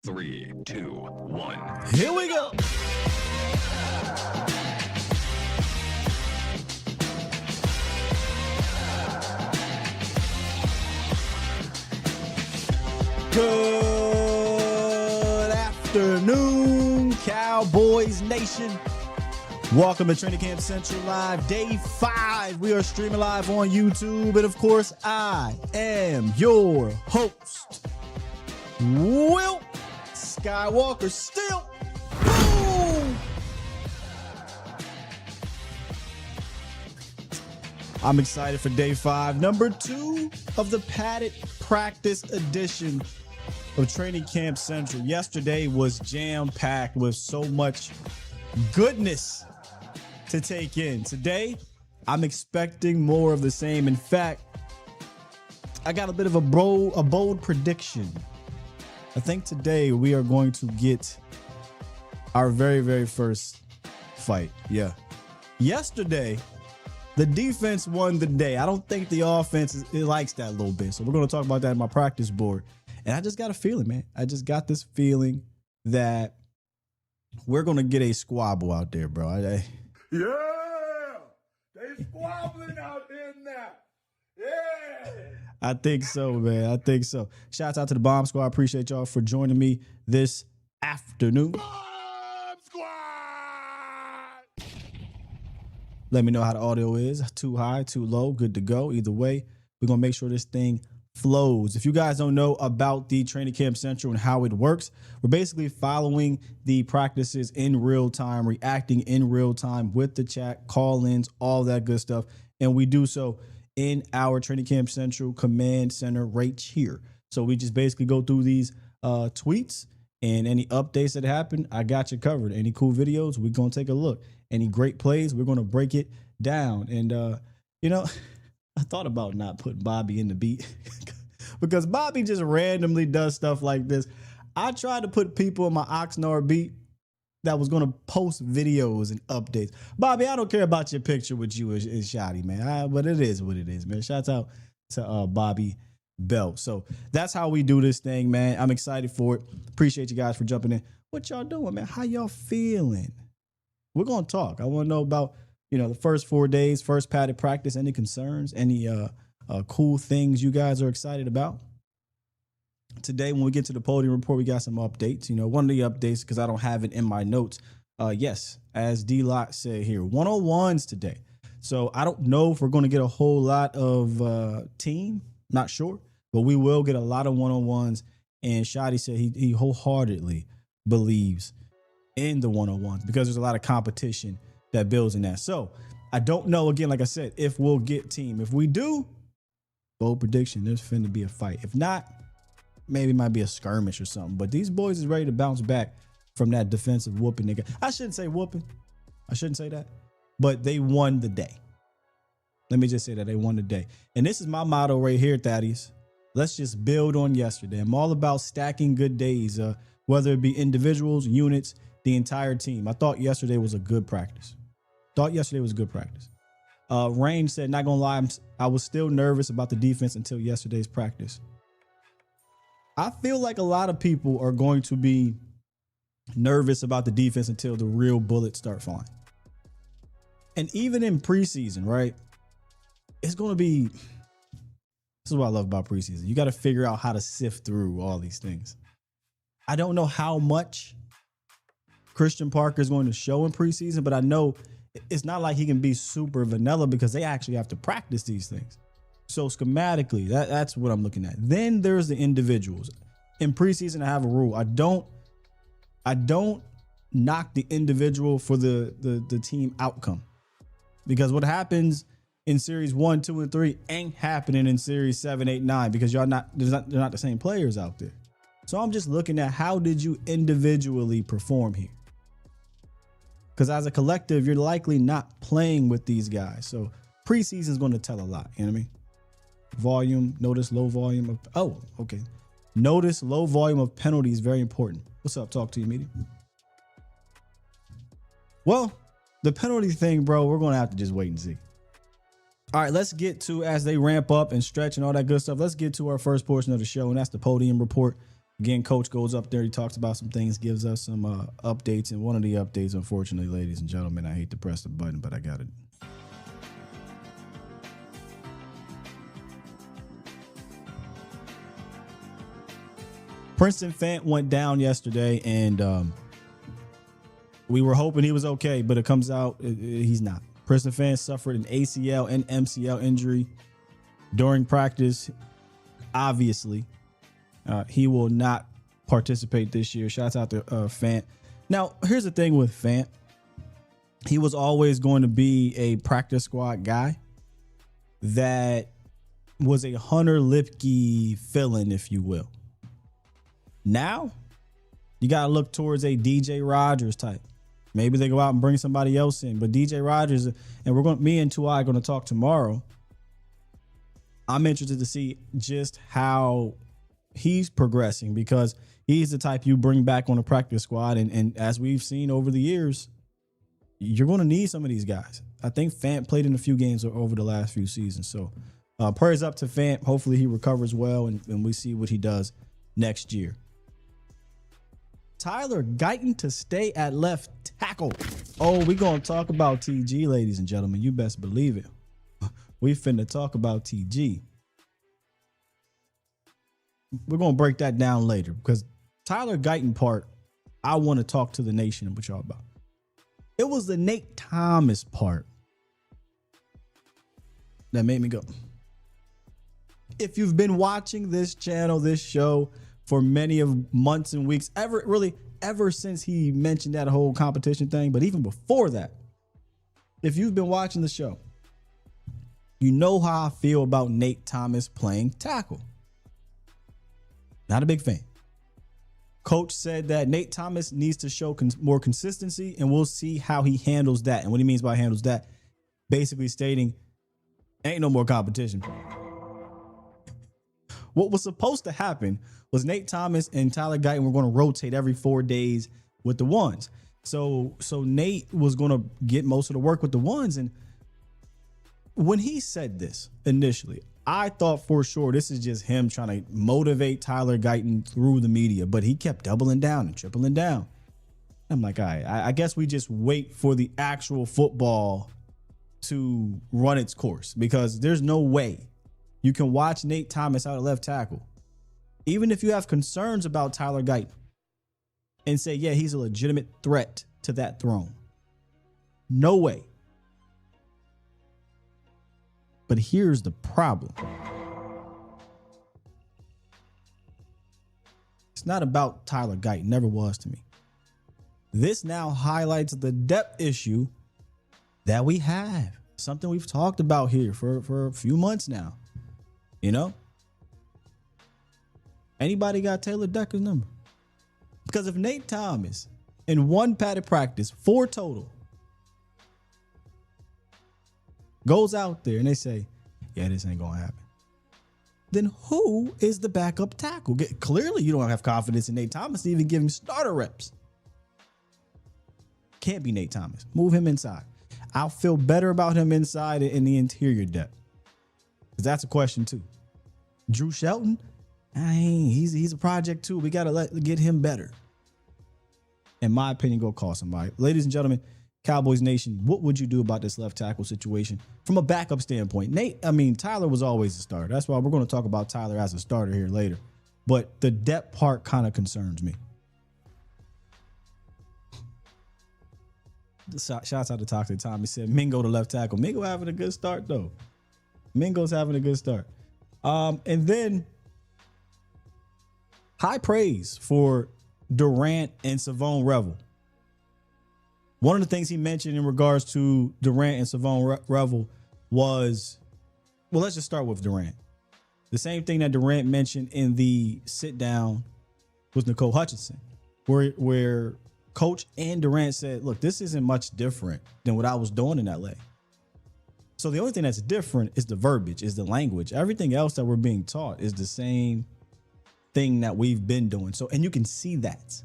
3, 2, 1. Here we go. Good afternoon, Cowboys Nation. Welcome to Training Camp Central Live, Day 5. We are streaming live on YouTube. And of course, I am your host, Will Skywalker. Still, boom! I'm excited for Day 5, number 2 of the padded practice edition of Training Camp Central. Yesterday was jam-packed with so much goodness to take in. Today, I'm expecting more of the same. In fact, I got a bit of a bold prediction. I think today we are going to get our very first fight. Yeah. Yesterday, the defense won the day. I don't think the offense likes that a little bit. So we're going to talk about that in my practice board. And I just got a feeling, man. I just got this feeling that we're going to get a squabble out there, bro. Yeah, they squabbling out there now. Yeah. I think so, man. I think so. Shouts out to the Bomb Squad. Appreciate y'all for joining me this afternoon. Bomb Squad! Let me know how the audio is. Too high, too low, good to go. Either way, we're going to make sure this thing flows. If you guys don't know about the Training Camp Central and how it works, we're basically following the practices in real time, reacting in real time with the chat, call-ins, all that good stuff. And we do so in our Training Camp Central command center right here. So we just basically go through these tweets and any updates that happen. I got you covered. Any cool videos, we're going to take a look. Any great plays, we're going to break it down. And, you know, I thought about not putting Bobby in the beat because Bobby just randomly does stuff like this. I tried to put people in my Oxnard beat that was going to post videos and updates. Bobby, I don't care about your picture with you and Shotty, man. But it is what it is, man. Shouts out to Bobby Bell. So that's how we do this thing, man. I'm excited for it. Appreciate you guys for jumping in. What y'all doing, man? How y'all feeling? We're going to talk. I want to know about, you know, the first 4 days, first padded practice, any concerns, any cool things you guys are excited about. Today, when we get to the podium report, we got some updates. You know, one of the updates, because I don't have it in my notes. Yes, as D-Lot said here, 101s today. So I don't know if we're going to get a whole lot of team. Not sure. But we will get a lot of 101s. And Shotty said he wholeheartedly believes in the 101s because there's a lot of competition that builds in that. So I don't know, again, like I said, if we'll get team. If we do, bold prediction, there's finna be a fight. If not, maybe it might be a skirmish or something. But these boys is ready to bounce back from that defensive whooping nigga. I shouldn't say whooping. I shouldn't say that. But they won the day. Let me just say that they won the day. And this is my motto right here, Thaddeus. Let's just build on yesterday. I'm all about stacking good days, whether it be individuals, units, the entire team. I thought yesterday was a good practice. Rain said, not gonna lie, I was still nervous about the defense until yesterday's practice. I feel like a lot of people are going to be nervous about the defense until the real bullets start flying. And even in preseason, right? It's going to be, this is what I love about preseason. You got to figure out how to sift through all these things. I don't know how much Christian Parker is going to show in preseason, but I know it's not like he can be super vanilla because they actually have to practice these things. So schematically, that's what I'm looking at. Then there's the individuals. In preseason, I have a rule. I don't knock the individual for the team outcome. Because what happens in series 1, 2, and 3 ain't happening in series 7, 8, 9 because they're not the same players out there. So I'm just looking at how did you individually perform here? Because as a collective, you're likely not playing with these guys. So preseason is going to tell a lot. You know what I mean? Volume, notice low volume of, notice low volume of penalties, very important. What's up? Talk to you, media. Well, the penalty thing, bro, we're going to have to just wait and see. All right, let's get to, as they ramp up and stretch and all that good stuff, let's get to our first portion of the show, and that's the podium report. Again, coach goes up there. He talks about some things, gives us some updates. And one of the updates, unfortunately, ladies and gentlemen, I hate to press the button, but I got it. Princeton Fant went down yesterday, and we were hoping he was okay, but it comes out he's not. Princeton Fant suffered an ACL and MCL injury during practice. Obviously, he will not participate this year. Shouts out to Fant. Now, here's the thing with Fant. He was always going to be a practice squad guy that was a Hunter Lipke fill-in, if you will. Now, you got to look towards a DJ Rogers type. Maybe they go out and bring somebody else in. But DJ Rogers, and me and Tuai are going to talk tomorrow. I'm interested to see just how he's progressing, because he's the type you bring back on a practice squad. And as we've seen over the years, you're going to need some of these guys. I think Fant played in a few games over the last few seasons. So prayers up to Fant. Hopefully he recovers well, and we see what he does next year. Tyler Guyton to stay at left tackle. Oh, we're going to talk about TG, ladies and gentlemen. You best believe it. We finna talk about TG. We're going to break that down later, because Tyler Guyton part, I want to talk to the nation with y'all about. It was the Nate Thomas part that made me go. If you've been watching this channel, this show, for many of months and weeks, ever since he mentioned that whole competition thing, but even before that, if you've been watching the show, you know how I feel about Nate Thomas playing tackle. Not a big fan. Coach said that Nate Thomas needs to show more consistency, and we'll see how he handles that. And what he means by handles that, basically stating, ain't no more competition. What was supposed to happen was Nate Thomas and Tyler Guyton were going to rotate every 4 days with the ones. So Nate was going to get most of the work with the ones. And when he said this initially, I thought for sure this is just him trying to motivate Tyler Guyton through the media, but he kept doubling down and tripling down. I'm like, all right, I guess we just wait for the actual football to run its course, because there's no way you can watch Nate Thomas out at left tackle, even if you have concerns about Tyler Guyton, and say, yeah, he's a legitimate threat to that throne. No way. But here's the problem. It's not about Tyler Guyton. Never was to me. This now highlights the depth issue that we have. Something we've talked about here for a few months now. You know? Anybody got Taylor Decker's number? Because if Nate Thomas in one padded practice, 4 total, goes out there and they say, yeah, this ain't gonna happen, then who is the backup tackle? Clearly you don't have confidence in Nate Thomas to even give him starter reps. Can't be Nate Thomas. Move him inside. I'll feel better about him inside in the interior depth, because that's a question too. Drew Shelton, he's a project too. We gotta get him better. In my opinion, go call somebody. Ladies and gentlemen, Cowboys Nation, what would you do about this left tackle situation from a backup standpoint? Tyler was always a starter. That's why we're going to talk about Tyler as a starter here later. But the depth part kind of concerns me. Shouts out to Toxic Tom. He said Mingo to left tackle. Mingo having a good start, though. Mingo's having a good start. And then high praise for Durant and Savon Revel. One of the things he mentioned in regards to Durant and Savon Revel was, well, let's just start with Durant. The same thing that Durant mentioned in the sit down with Nicole Hutchinson, where Coach and Durant said, look, this isn't much different than what I was doing in LA. So the only thing that's different is the verbiage, is the language. Everything else that we're being taught is the same thing that we've been doing. So, and you can see that.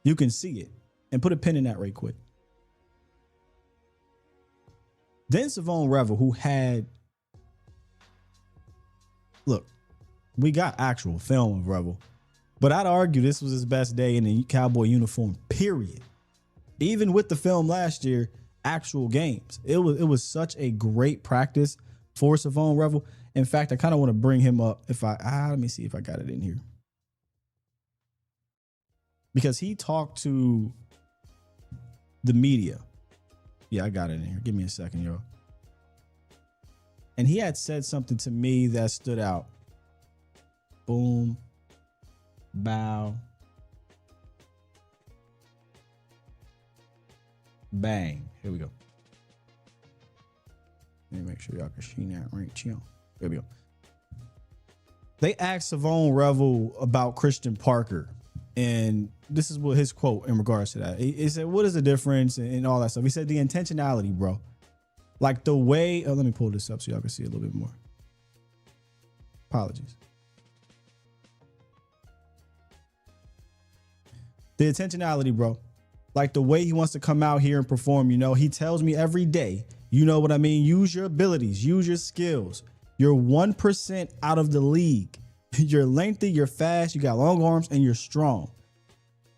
You can see it. And put a pin in that right quick. Then Savon Revel, who had, look, we got actual film of Revel. But I'd argue this was his best day in the Cowboy uniform, period. Even with the film last year, actual games. It was such a great practice for Savon Revel. In fact, I kind of want to bring him up. Let me see if I got it in here. Because he talked to the media. Yeah, I got it in here. Give me a second, yo. And he had said something to me that stood out. Boom. Bow. Bang. Here we go. Let me make sure y'all can see that right. Chill. There we go. They asked Savon Revel about Christian Parker. And this is what his quote in regards to that. He said, what is the difference and all that stuff? He said, the intentionality, bro. Like the way, let me pull this up so y'all can see a little bit more. Apologies. The intentionality, bro. Like the way he wants to come out here and perform, you know, he tells me every day, you know what I mean? Use your abilities, use your skills. You're 1% out of the league. You're lengthy, you're fast, you got long arms, and you're strong.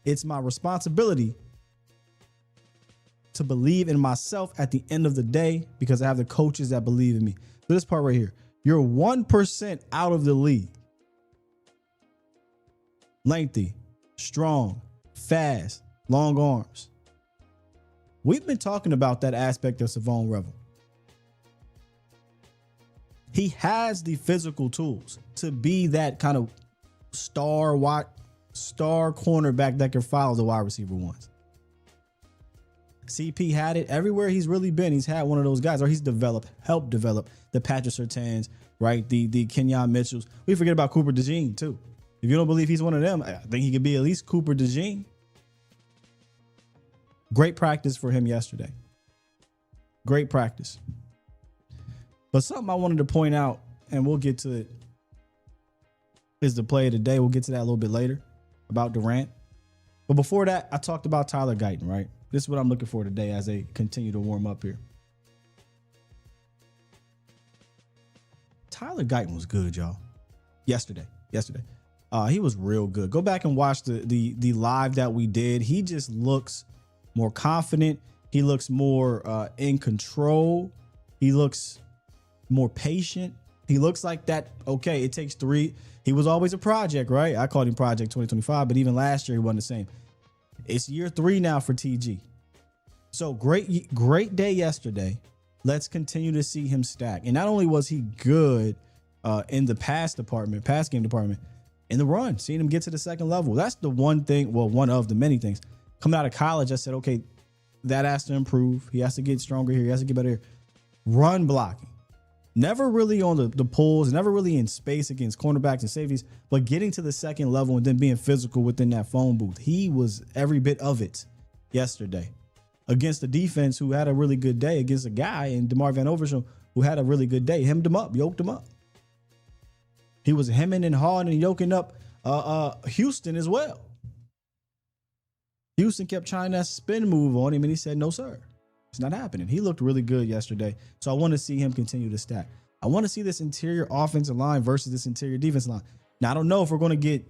It's my responsibility to believe in myself at the end of the day because I have the coaches that believe in me. So this part right here, you're 1% out of the league. Lengthy, strong, fast, long arms. We've been talking about that aspect of Savon Revel. He has the physical tools to be that kind of star cornerback that can follow the wide receiver ones. CP had it everywhere he's really been. He's had one of those guys, or he's helped develop the Patrick Surtains, right? The Kenyon Mitchells. We forget about Cooper DeJean too. If you don't believe he's one of them, I think he could be at least Cooper DeJean. Great practice for him yesterday. Great practice. But something I wanted to point out, and we'll get to it, is the play of the day. We'll get to that a little bit later about Durant. But before that, I talked about Tyler Guyton, right? This is what I'm looking for today as they continue to warm up here. Tyler Guyton was good, y'all. Yesterday. He was real good. Go back and watch the live that we did. He just looks more confident. He looks more in control. He looks more patient. He looks like that. Okay, it takes 3. He was always a project, right? I called him Project 2025, but even last year he wasn't the same. It's year 3 now for TG. So great day yesterday. Let's continue to see him stack. And not only was he good in the pass game department, in the run, seeing him get to the second level. That's the one thing, well, one of the many things. Coming out of college, I said, okay, that has to improve. He has to get stronger here. He has to get better here. Run blocking. Never really on the pulls, never really in space against cornerbacks and safeties, but getting to the second level and then being physical within that phone booth. He was every bit of it yesterday against the defense who had a really good day, against a guy in DeMar Van Overshow who had a really good day. Hemmed him up, yoked him up. He was hemming and hawing and yoking up Houston as well. Houston kept trying that spin move on him, and he said, no, sir. It's not happening. He looked really good yesterday. So I want to see him continue to stack. I want to see this interior offensive line versus this interior defensive line. Now, I don't know if we're going to get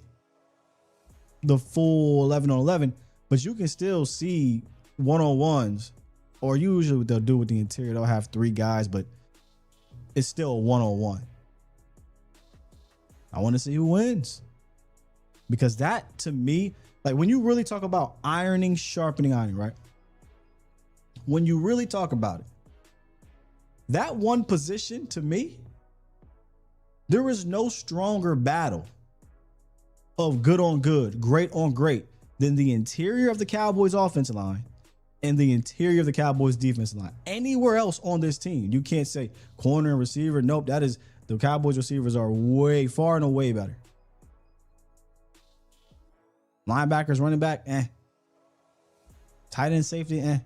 the full 11 on 11, but you can still see one-on-ones, or usually what they'll do with the interior, they'll have 3 guys, but it's still a one-on-one. I want to see who wins. Because that, to me, like when you really talk about ironing, sharpening iron, right? When you really talk about it, that one position, to me, there is no stronger battle of good on good, great on great, than the interior of the Cowboys offensive line and the interior of the Cowboys defensive line. Anywhere else on this team, you can't say corner and receiver. Nope, that is, the Cowboys receivers are way far and away better. Linebackers, running back, tight end, safety, It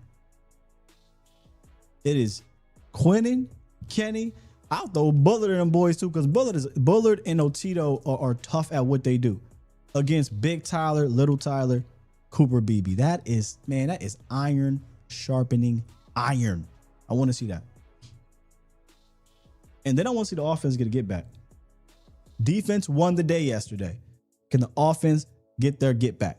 is Quinnen, Kenny. I'll throw Bullard in them boys too, because Bullard and Otito are tough at what they do against Big Tyler, Little Tyler, Cooper Beebe. That is iron sharpening iron. I want to see that. And then I want to see the offense get back. Defense won the day yesterday. Can the offense get their get back.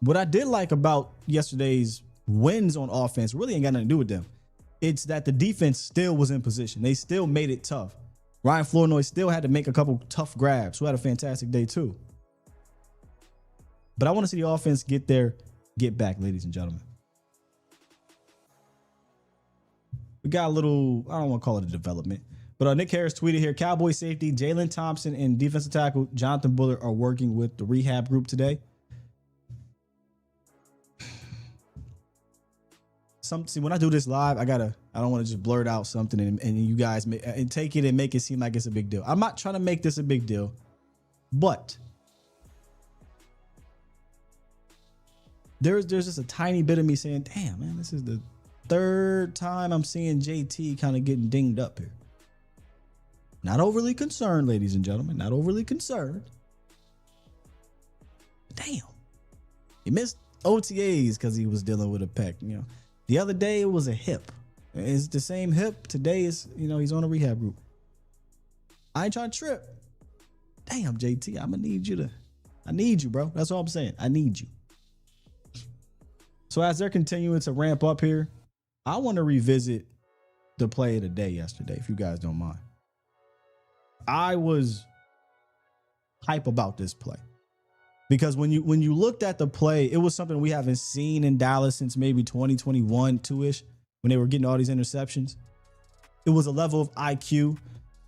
What I did like about yesterday's wins on offense really ain't got nothing to do with them. It's that the defense still was in position. They still made it tough. Ryan Flournoy still had to make a couple tough grabs, who had a fantastic day too. But I want to see the offense get their get back, ladies and gentlemen. We got a little, I don't want to call it a development, but Nick Harris tweeted here, Cowboy safety Jalen Thompson and defensive tackle Jonathan Bullard are working with the rehab group today. See, when I do this live, I don't want to just blurt out something and you guys and take it and make it seem like it's a big deal. I'm not trying to make this a big deal, but there's just a tiny bit of me saying, damn, man, this is the third time I'm seeing JT kind of getting dinged up here. Not overly concerned, ladies and gentlemen, not overly concerned. Damn. He missed OTAs because he was dealing with a pec, you know. The other day it was a hip. It's the same hip. Today is, he's on a rehab group. I ain't trying to trip. Damn, JT, I'm gonna need you I need you, bro. That's all I'm saying. I need you. So as they're continuing to ramp up here, I want to revisit the play of the day yesterday, if you guys don't mind. I was hype about this play. Because when you looked at the play, it was something we haven't seen in Dallas since maybe 2021, 2-ish, when they were getting all these interceptions. It was a level of IQ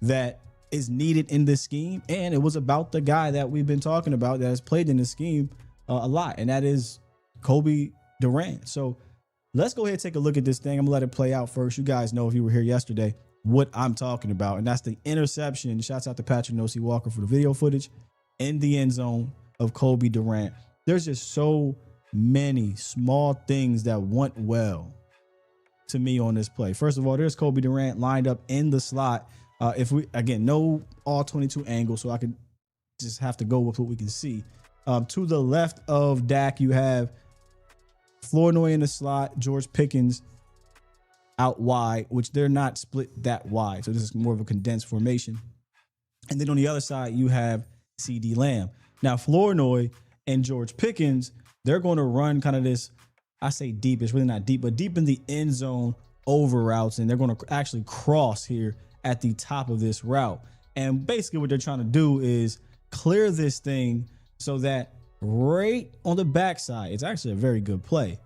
that is needed in this scheme, and it was about the guy that we've been talking about that has played in this scheme a lot, and that is Cowboys Durant. So let's go ahead and take a look at this thing. I'm gonna let it play out first. You guys know, if you were here yesterday, what I'm talking about, and that's the interception. Shouts out to Patrick Nosey Walker for the video footage in the end zone of Cowboys Durant. There's just so many small things that went well to me on this play. First of all, there's Cowboys Durant lined up in the slot. If we, again, no all 22 angles, so I could just have to go with what we can see. To the left of Dak, you have Flournoy in the slot, George Pickens out wide, which they're not split that wide. So this is more of a condensed formation. And then on the other side, you have CD Lamb. Now, Flournoy and George Pickens, they're going to run kind of this, I say deep, it's really not deep, but deep in the end zone over routes. And they're going to actually cross here at the top of this route. And basically what they're trying to do is clear this thing so that right on the backside, it's actually a very good play.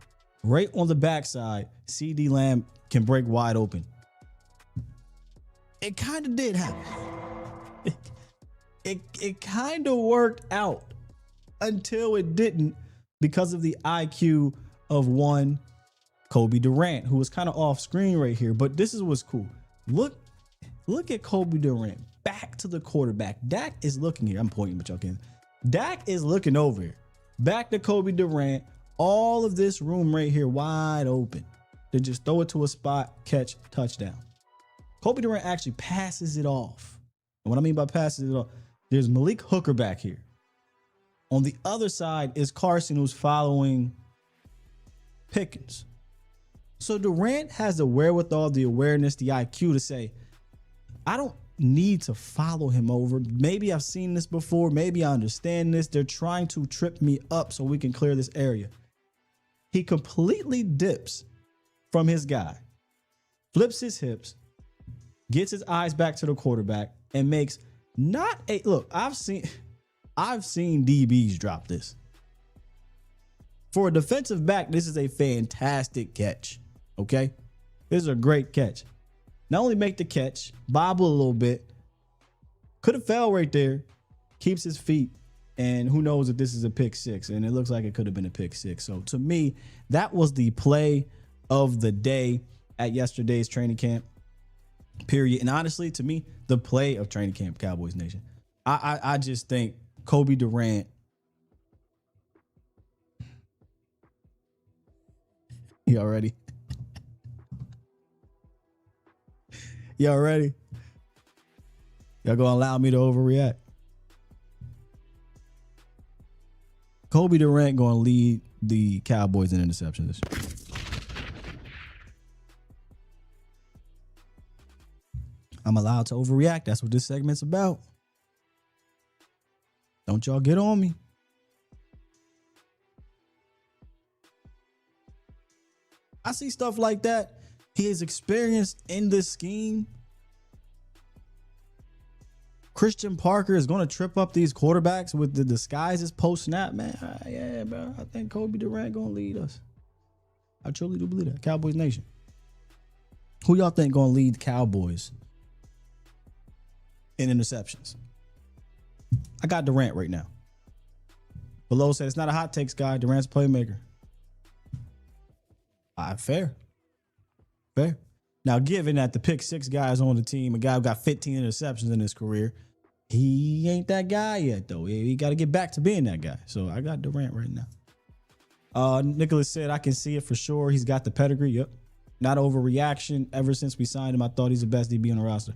Right on the backside, CD Lamb can break wide open. It kind of did happen. It kind of worked out until it didn't, because of the IQ of one Cowboys Durant, who was kind of off screen right here. But this is what's cool. Look at Cowboys Durant back to the quarterback. Dak is looking here. I'm pointing, but y'all can. Dak is looking over here. Back to Cowboys Durant. All of this room right here wide open to just throw it to a spot, catch, touchdown. Cowboys Durant actually passes it off. And what I mean by passes it off, there's Malik Hooker back here. On the other side is Carson, who's following Pickens. So Durant has the wherewithal, the awareness, the IQ to say, I don't need to follow him over. Maybe I've seen this before. Maybe I understand this. They're trying to trip me up so we can clear this area. He completely dips from his guy, flips his hips, gets his eyes back to the quarterback, and makes not a look. I've seen DBs drop this. For a defensive back, this is a fantastic catch. Okay, this is a great catch. Not only make the catch, bobble a little bit, could have fell right there, keeps his feet, and who knows if this is a pick six. And it looks like it could have been a pick six. So to me, that was the play of the day at yesterday's training camp. Period. And honestly, to me, the play of training camp, Cowboys Nation. I just think Cowboys Durant. Y'all ready? Y'all ready? Y'all gonna allow me to overreact? Cowboys Durant gonna lead the Cowboys in interceptions this year. I'm allowed to overreact. That's what this segment's about. Don't y'all get on me. I see stuff like that. He is experienced in this scheme. Christian Parker is going to trip up these quarterbacks with the disguises post-snap, man. Yeah, bro. I think Kobe Durant going to lead us. I truly do believe that. Cowboys Nation. Who y'all think going to lead the Cowboys in interceptions? I got Durant right now. Below said it's not a hot takes guy. Durant's a playmaker. Fair. Now, given that the pick 6 guy is on the team, a guy who got 15 interceptions in his career, he ain't that guy yet, though. He got to get back to being that guy. So I got Durant right now. Nicholas said, I can see it for sure. He's got the pedigree. Yep. Not overreaction. Ever since we signed him, I thought he's the best DB on the roster.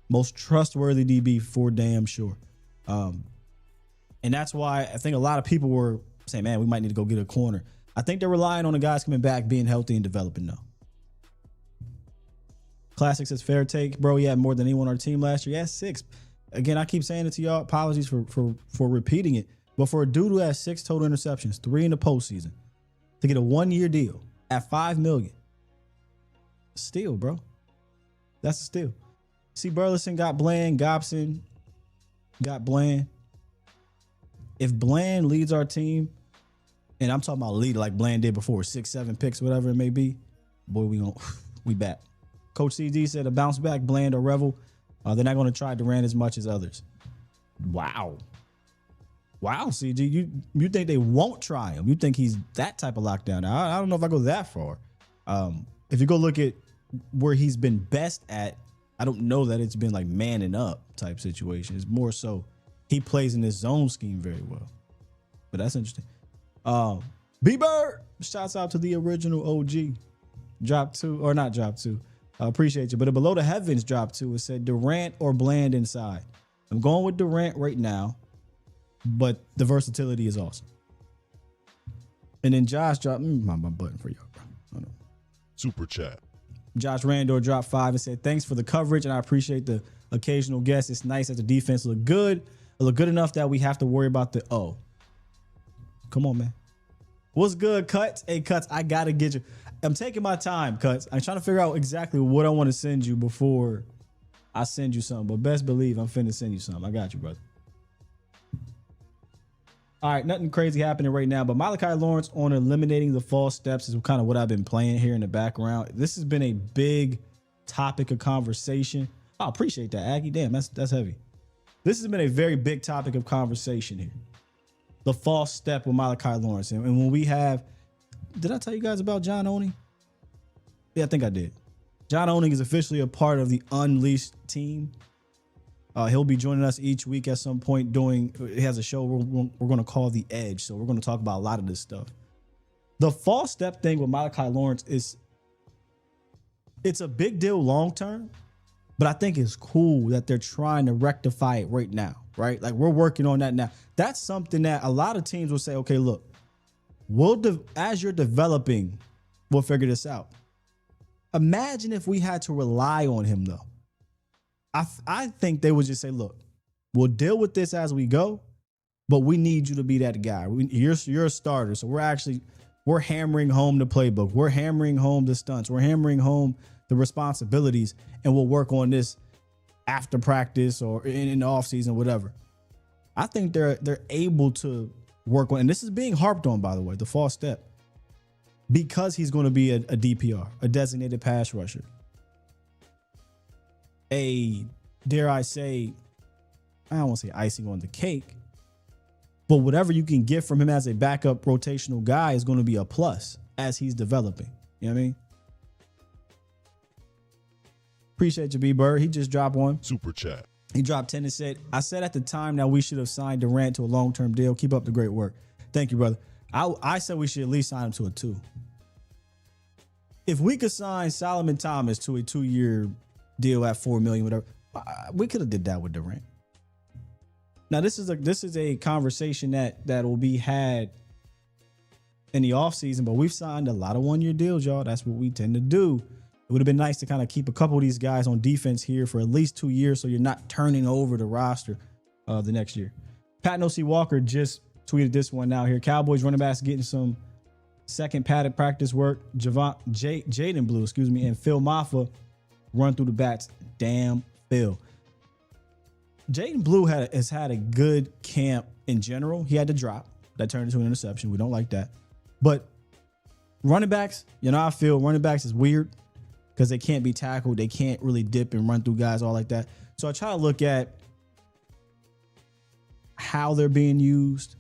Most trustworthy DB for damn sure. And that's why I think a lot of people were saying, man, we might need to go get a corner. I think they're relying on the guys coming back, being healthy and developing now. Classic says, fair take. Bro, he had more than anyone on our team last year. Yeah, 6. Again, I keep saying it to y'all. Apologies for repeating it. But for a dude who has 6 total interceptions, 3 in the postseason, to get a 1-year deal at $5 million, steal, bro. That's a steal. See, Burleson got Bland. Gobson got Bland. If Bland leads our team, and I'm talking about leader like Bland did before, 6, 7 picks, whatever it may be, boy, we back. Coach CD said a bounce back, Bland or Revel. They're not going to try Durant as much as others. Wow, CG, you think they won't try him? You think he's that type of lockdown? I don't know if I go that far. If you go look at where he's been best at, I don't know that it's been like manning up type situation. It's more so he plays in this zone scheme very well. But that's interesting. B-Bird, shouts out to the original OG. Drop 2, or not drop 2. I appreciate you. But below the heavens drop 2. It said Durant or Bland inside. I'm going with Durant right now, but the versatility is awesome. And then Josh dropped my button for y'all, bro. Hold on. Super chat. Josh Randor dropped 5 and said, thanks for the coverage, and I appreciate the occasional guest. It's nice that the defense look good. It look good enough that we have to worry about the Come on, man. What's good, Cuts? Hey, Cuts, I got to get you. I'm taking my time, Cuts. I'm trying to figure out exactly what I want to send you before I send you something. But best believe I'm finna send you something. I got you, brother. All right, nothing crazy happening right now, but Malachi Lawrence on eliminating the false steps is kind of what I've been playing here in the background. This has been a big topic of conversation. I appreciate that, Aggie. Damn, that's heavy. This has been a very big topic of conversation here. The false step with Malachi Lawrence. And when we have, did I tell you guys about John Oning? Yeah, I think I did. John Oning is officially a part of the Unleashed team. He'll be joining us each week at some point he has a show we're going to call The Edge. So we're going to talk about a lot of this stuff. The false step thing with Malachi Lawrence it's a big deal long-term, but I think it's cool that they're trying to rectify it right now, right? Like we're working on that now. That's something that a lot of teams will say, okay, look, as you're developing, we'll figure this out. Imagine if we had to rely on him though. I think they would just say, look, we'll deal with this as we go, but we need you to be that guy. You're a starter. So we're hammering home the playbook. We're hammering home the stunts. We're hammering home the responsibilities, and we'll work on this after practice or in the offseason, whatever. I think they're able to work on, and this is being harped on, by the way, the false step, because he's going to be a DPR, a designated pass rusher. Dare I say, I don't want to say icing on the cake, but whatever you can get from him as a backup rotational guy is going to be a plus as he's developing. You know what I mean? Appreciate you, B-Bird. He just dropped one. Super chat. He dropped 10 and said, I said at the time that we should have signed Durant to a long-term deal. Keep up the great work. Thank you, brother. I said we should at least sign him to a 2. If we could sign Solomon Thomas to a 2-year deal at $4 million, whatever, we could have did that with Durant. Now, this is a conversation that will be had in the offseason, but we've signed a lot of 1-year deals, y'all. That's what we tend to do. It would have been nice to kind of keep a couple of these guys on defense here for at least 2 years so you're not turning over the roster the next year. Pat No C. Walker just tweeted this one now here. Cowboys running backs getting some Second padded practice work. Jaden Blue, and Phil Maffa run through the bats. Damn Phil. Jaden Blue has had a good camp in general. He had to drop. That turned into an interception. We don't like that. But running backs, I feel running backs is weird because they can't be tackled. They can't really dip and run through guys all like that. So I try to look at how they're being used,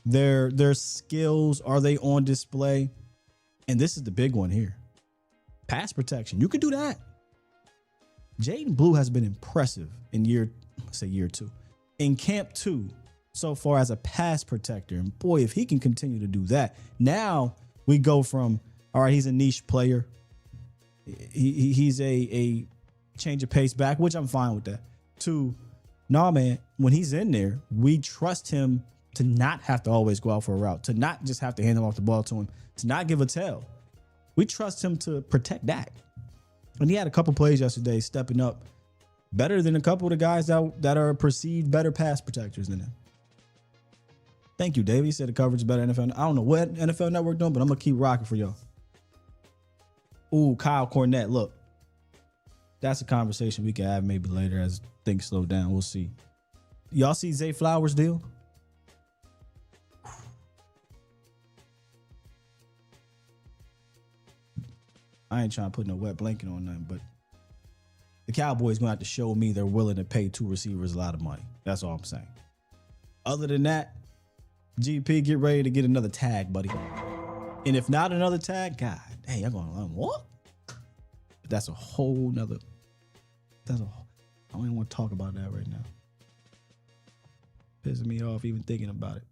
their skills. Are they on display? And this is the big one here. Pass protection. You can do that. Jaden Blue has been impressive in year 2. In camp 2 so far as a pass protector. And boy, if he can continue to do that, now we go from, all right, he's a niche player. He's a change of pace back, which I'm fine with that. To, nah, man, when he's in there, we trust him to not have to always go out for a route, to not just have to hand off the ball to him, to not give a tail. We trust him to protect that. And he had a couple plays yesterday stepping up better than a couple of the guys that are perceived better pass protectors than him. Thank you, Dave. He said the coverage is better NFL. I don't know what NFL Network doing, but I'm going to keep rocking for y'all. Ooh, Kyle Cornett. Look, that's a conversation we can have maybe later as things slow down. We'll see. Y'all see Zay Flowers' deal? I ain't trying to put no wet blanket on nothing, but the Cowboys going to have to show me they're willing to pay 2 receivers a lot of money. That's all I'm saying. Other than that, GP, get ready to get another tag, buddy. And if not another tag, God, hey, y'all going to what? But that's a whole nother. I don't even want to talk about that right now. Pissing me off even thinking about it.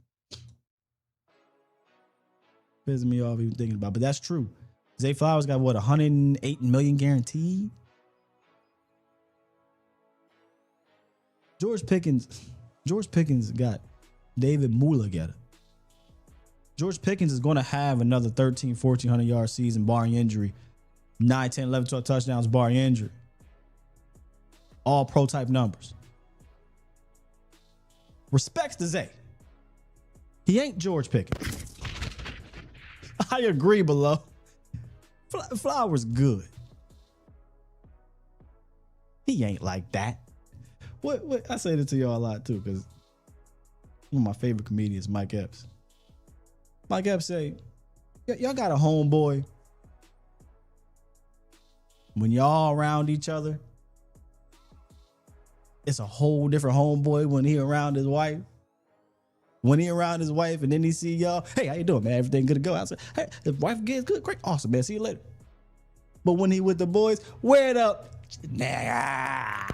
But that's true. Zay Flowers got what, 108 million guaranteed? George Pickens got David Mulligetta. George Pickens is going to have another 1,400 yard season barring injury. 9, 10, 11, 12 touchdowns barring injury. All pro type numbers. Respects to Zay. He ain't George Pickens. I agree, below. Flowers good. He ain't like that. What I say this to y'all a lot too, because one of my favorite comedians, Mike Epps. Mike Epps say, y'all got a homeboy. When y'all around each other, it's a whole different homeboy when he around his wife. When he around his wife and then he see y'all, hey, how you doing, man? Everything good to go? I said, hey, the wife gets good, great, awesome, man. See you later. But when he with the boys, wear it up. Nah.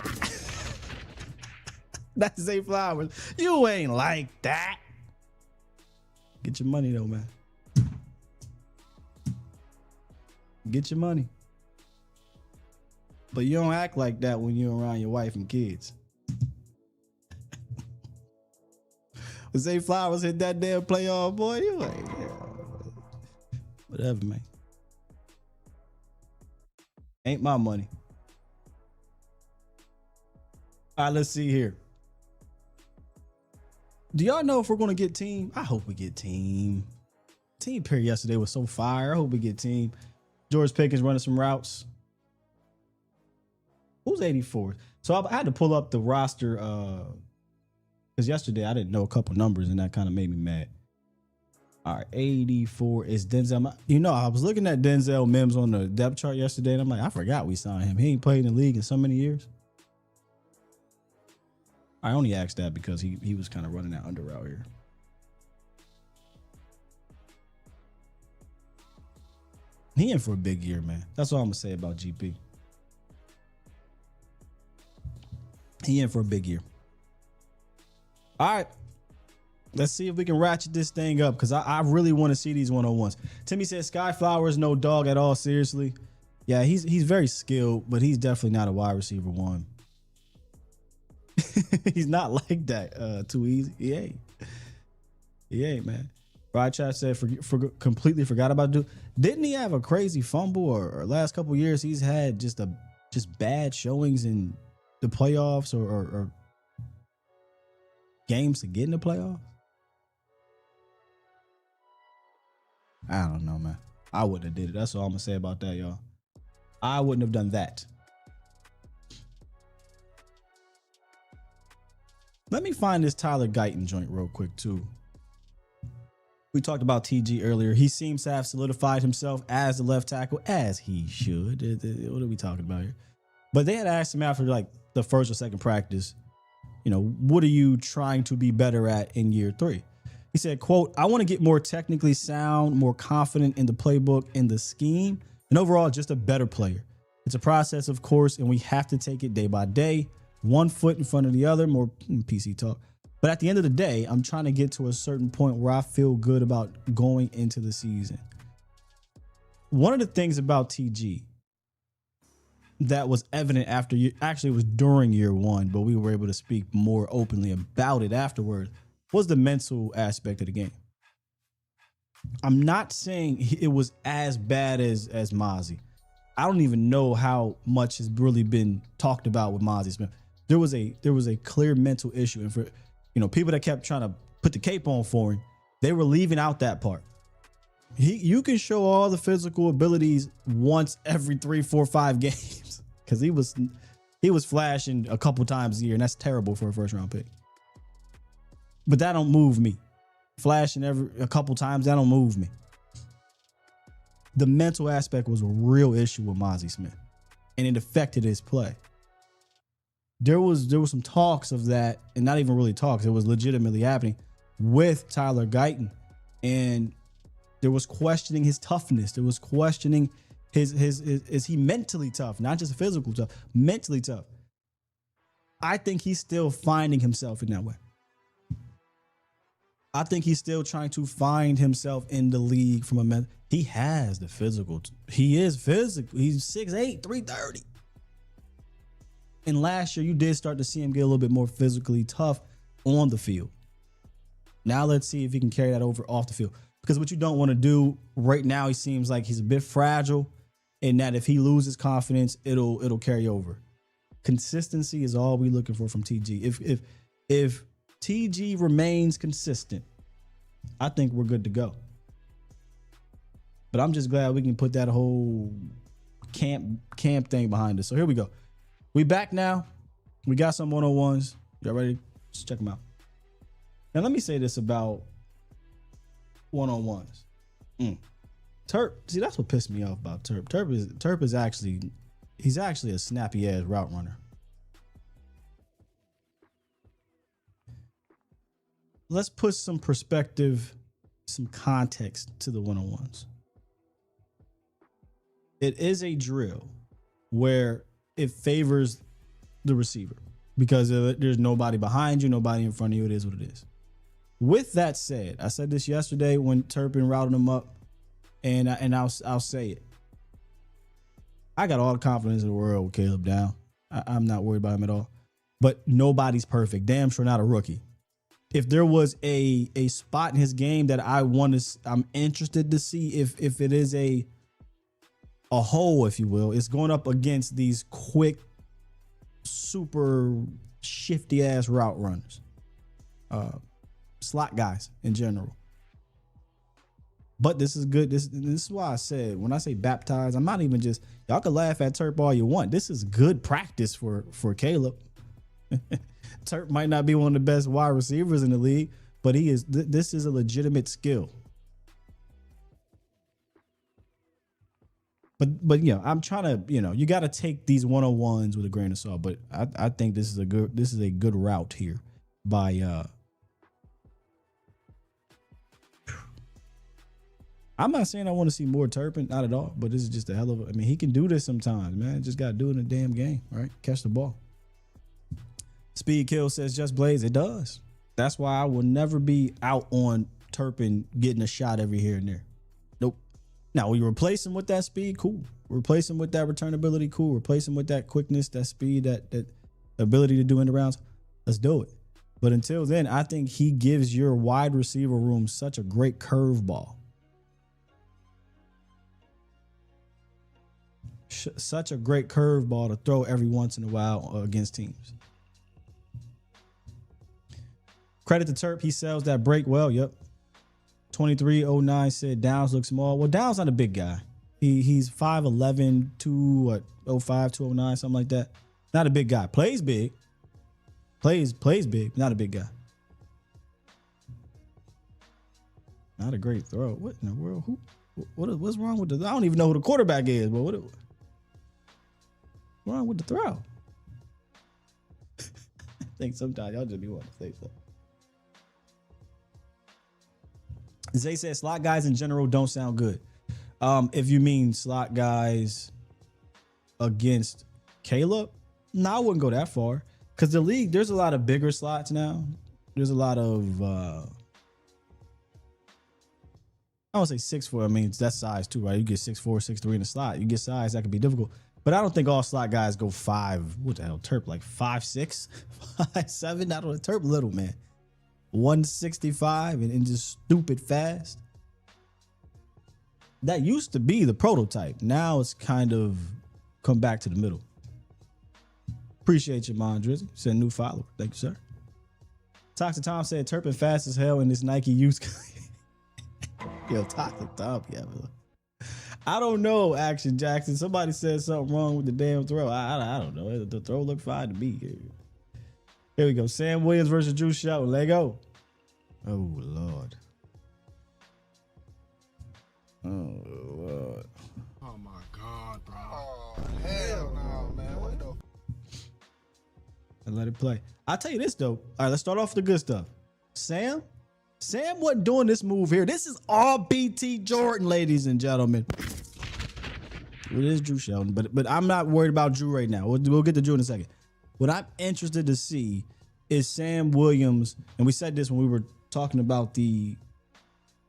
That's Zay Flowers. You ain't like that. Get your money though, man. Get your money. But you don't act like that when you're around your wife and kids. When Zay Flowers hit that damn playoff, boy, you ain't. Whatever, man. Ain't my money. All right, let's see here. Do y'all know if we're going to get team? I hope we get team. Team period yesterday was so fire. I hope we get team. George Pickens running some routes. Who's 84? So I had to pull up the roster because yesterday I didn't know a couple numbers and that kind of made me mad. All right, 84 is Denzel. I was looking at Denzel Mims on the depth chart yesterday and I'm like, I forgot we signed him. He ain't played in the league in so many years. I only asked that because he was kind of running that under route here. He in for a big year, man. That's all I'm going to say about GP. He in for a big year. All right. Let's see if we can ratchet this thing up because I really want to see these one-on-ones. Timmy says Sky Flowers, no dog at all. Seriously. Yeah, he's very skilled, but he's definitely not a wide receiver one. He's not like that. Too easy. He ain't, man. Rod Chat said completely forgot about dude. Didn't he have a crazy fumble or last couple years he's had just bad showings in the playoffs or games to get in the playoffs? I don't know, man. I wouldn't have did it. That's all I'm gonna say about that, y'all. I wouldn't have done that. Let me find this Tyler Guyton joint real quick too. We talked about TG earlier. He seems to have solidified himself as the left tackle, as he should. What are we talking about here? But they had asked him after like the first or second practice, you know, what are you trying to be better at in year 3? He said, quote, I want to get more technically sound, more confident in the playbook and the scheme, and overall just a better player. It's a process, of course, and we have to take it day by day, one foot in front of the other, more PC talk. But at the end of the day, I'm trying to get to a certain point where I feel good about going into the season. One of the things about TG that was evident after actually it was during year 1, but we were able to speak more openly about it afterwards, was the mental aspect of the game. I'm not saying it was as bad as Mozzie. I don't even know how much has really been talked about with Mozzie Smith. There was a clear mental issue, and for people that kept trying to put the cape on for him, they were leaving out that part. You can show all the physical abilities once every 3, 4, 5 games because he was flashing a couple times a year, and that's terrible for a first round pick. But that don't move me. Flashing a couple times, that don't move me. The mental aspect was a real issue with Mozzie Smith, and it affected his play. There was some talks of that, and not even really talks. It was legitimately happening with Tyler Guyton, and there was questioning his toughness. There was questioning his is he mentally tough, not just physical tough, mentally tough. I think he's still finding himself in that way. I think he's still trying to find himself in the league from a man. He has the physical. He is physical. He's 6'8", 330. And last year, you did start to see him get a little bit more physically tough on the field. Now let's see if he can carry that over off the field. Because what you don't want to do right now, he seems like he's a bit fragile, and that if he loses confidence, it'll carry over. Consistency is all we're looking for from TG. If TG remains consistent, I think we're good to go. But I'm just glad we can put that whole camp thing behind us. So here we go. We back now. We got some 101s. Y'all ready? Let's check them out. Now let me say this about 101s. Terp, see, that's what pissed me off about Terp. Terp is actually a snappy ass route runner. Let's put some perspective, some context to the 101s. It is a drill where it favors the receiver because there's nobody behind you, nobody in front of you. It is what it is. With that said, I said this yesterday when Turpin routed him up, and I'll say it. I got all the confidence in the world with Caleb Down. I'm not worried about him at all. But nobody's perfect. Damn sure not a rookie. If there was a spot in his game that I'm interested to see if it is a hole, if you will, it's going up against these quick, super shifty ass route runners, slot guys in general. But this is good. This is why I said when I say baptized, I'm not even just, y'all can laugh at Terp all you want. This is good practice for Caleb. Terp might not be one of the best wide receivers in the league, but he is. This is a legitimate skill. But I'm trying to, you got to take these 101s with a grain of salt. But I think this is a good route here by. I'm not saying I want to see more Turpin, not at all. But this is just a hell of a. I mean, he can do this sometimes, man. Just got to do it in a damn game, right? Catch the ball. Speed Kill says just Blaze. It does. That's why I will never be out on Turpin getting a shot every here and there. Nope. Now, we replace him with that speed, cool. Replace him with that returnability, cool. Replace him with that quickness, that speed, that ability to do end rounds. Let's do it. But until then, I think he gives your wide receiver room such a great curveball. Such a great curveball to throw every once in a while against teams. Credit to Terp. He sells that break well. Yep. 2309 said Downs looks small. Well, Downs not a big guy. He's 5'11", 205, 209, something like that. Not a big guy. Plays big. Plays big. Not a big guy. Not a great throw. What in the world? What's wrong with the? I don't even know who the quarterback is, but what's wrong with the throw? I think sometimes y'all just be wanting to say something. Zay said slot guys in general don't sound good. If you mean slot guys against Caleb, no, I wouldn't go that far. Because the league, there's a lot of bigger slots now. There's a lot of I don't say 6'4". I mean, that's size too, right? You get 6'4", 6'3" in the slot. You get size, that could be difficult. But I don't think all slot guys go 5. What the hell? Terp like 5'6", 5'7". Not on a Terp little, man. 165 and just stupid fast. That used to be the prototype. Now it's kind of come back to the middle. Appreciate you, Mon Drizzy. Said new follower. Thank you, sir. Toxic Tom said Turpin fast as hell in this Nike use. Yo, Toxic Tom, yeah. I don't know, Action Jackson. Somebody said something wrong with the damn throw. I don't know. The throw looked fine to me. Here we go. Sam Williams versus Drew Shelton. Let go. Oh, Lord. Oh, Lord. Oh, my God, bro. Oh, hell no, man. What the? And let it play. I'll tell you this, though. All right, let's start off with the good stuff. Sam wasn't doing this move here. This is all BT Jordan, ladies and gentlemen. It is Drew Shelton, but I'm not worried about Drew right now. We'll get to Drew in a second. What I'm interested to see is Sam Williams, and we said this when we were talking about the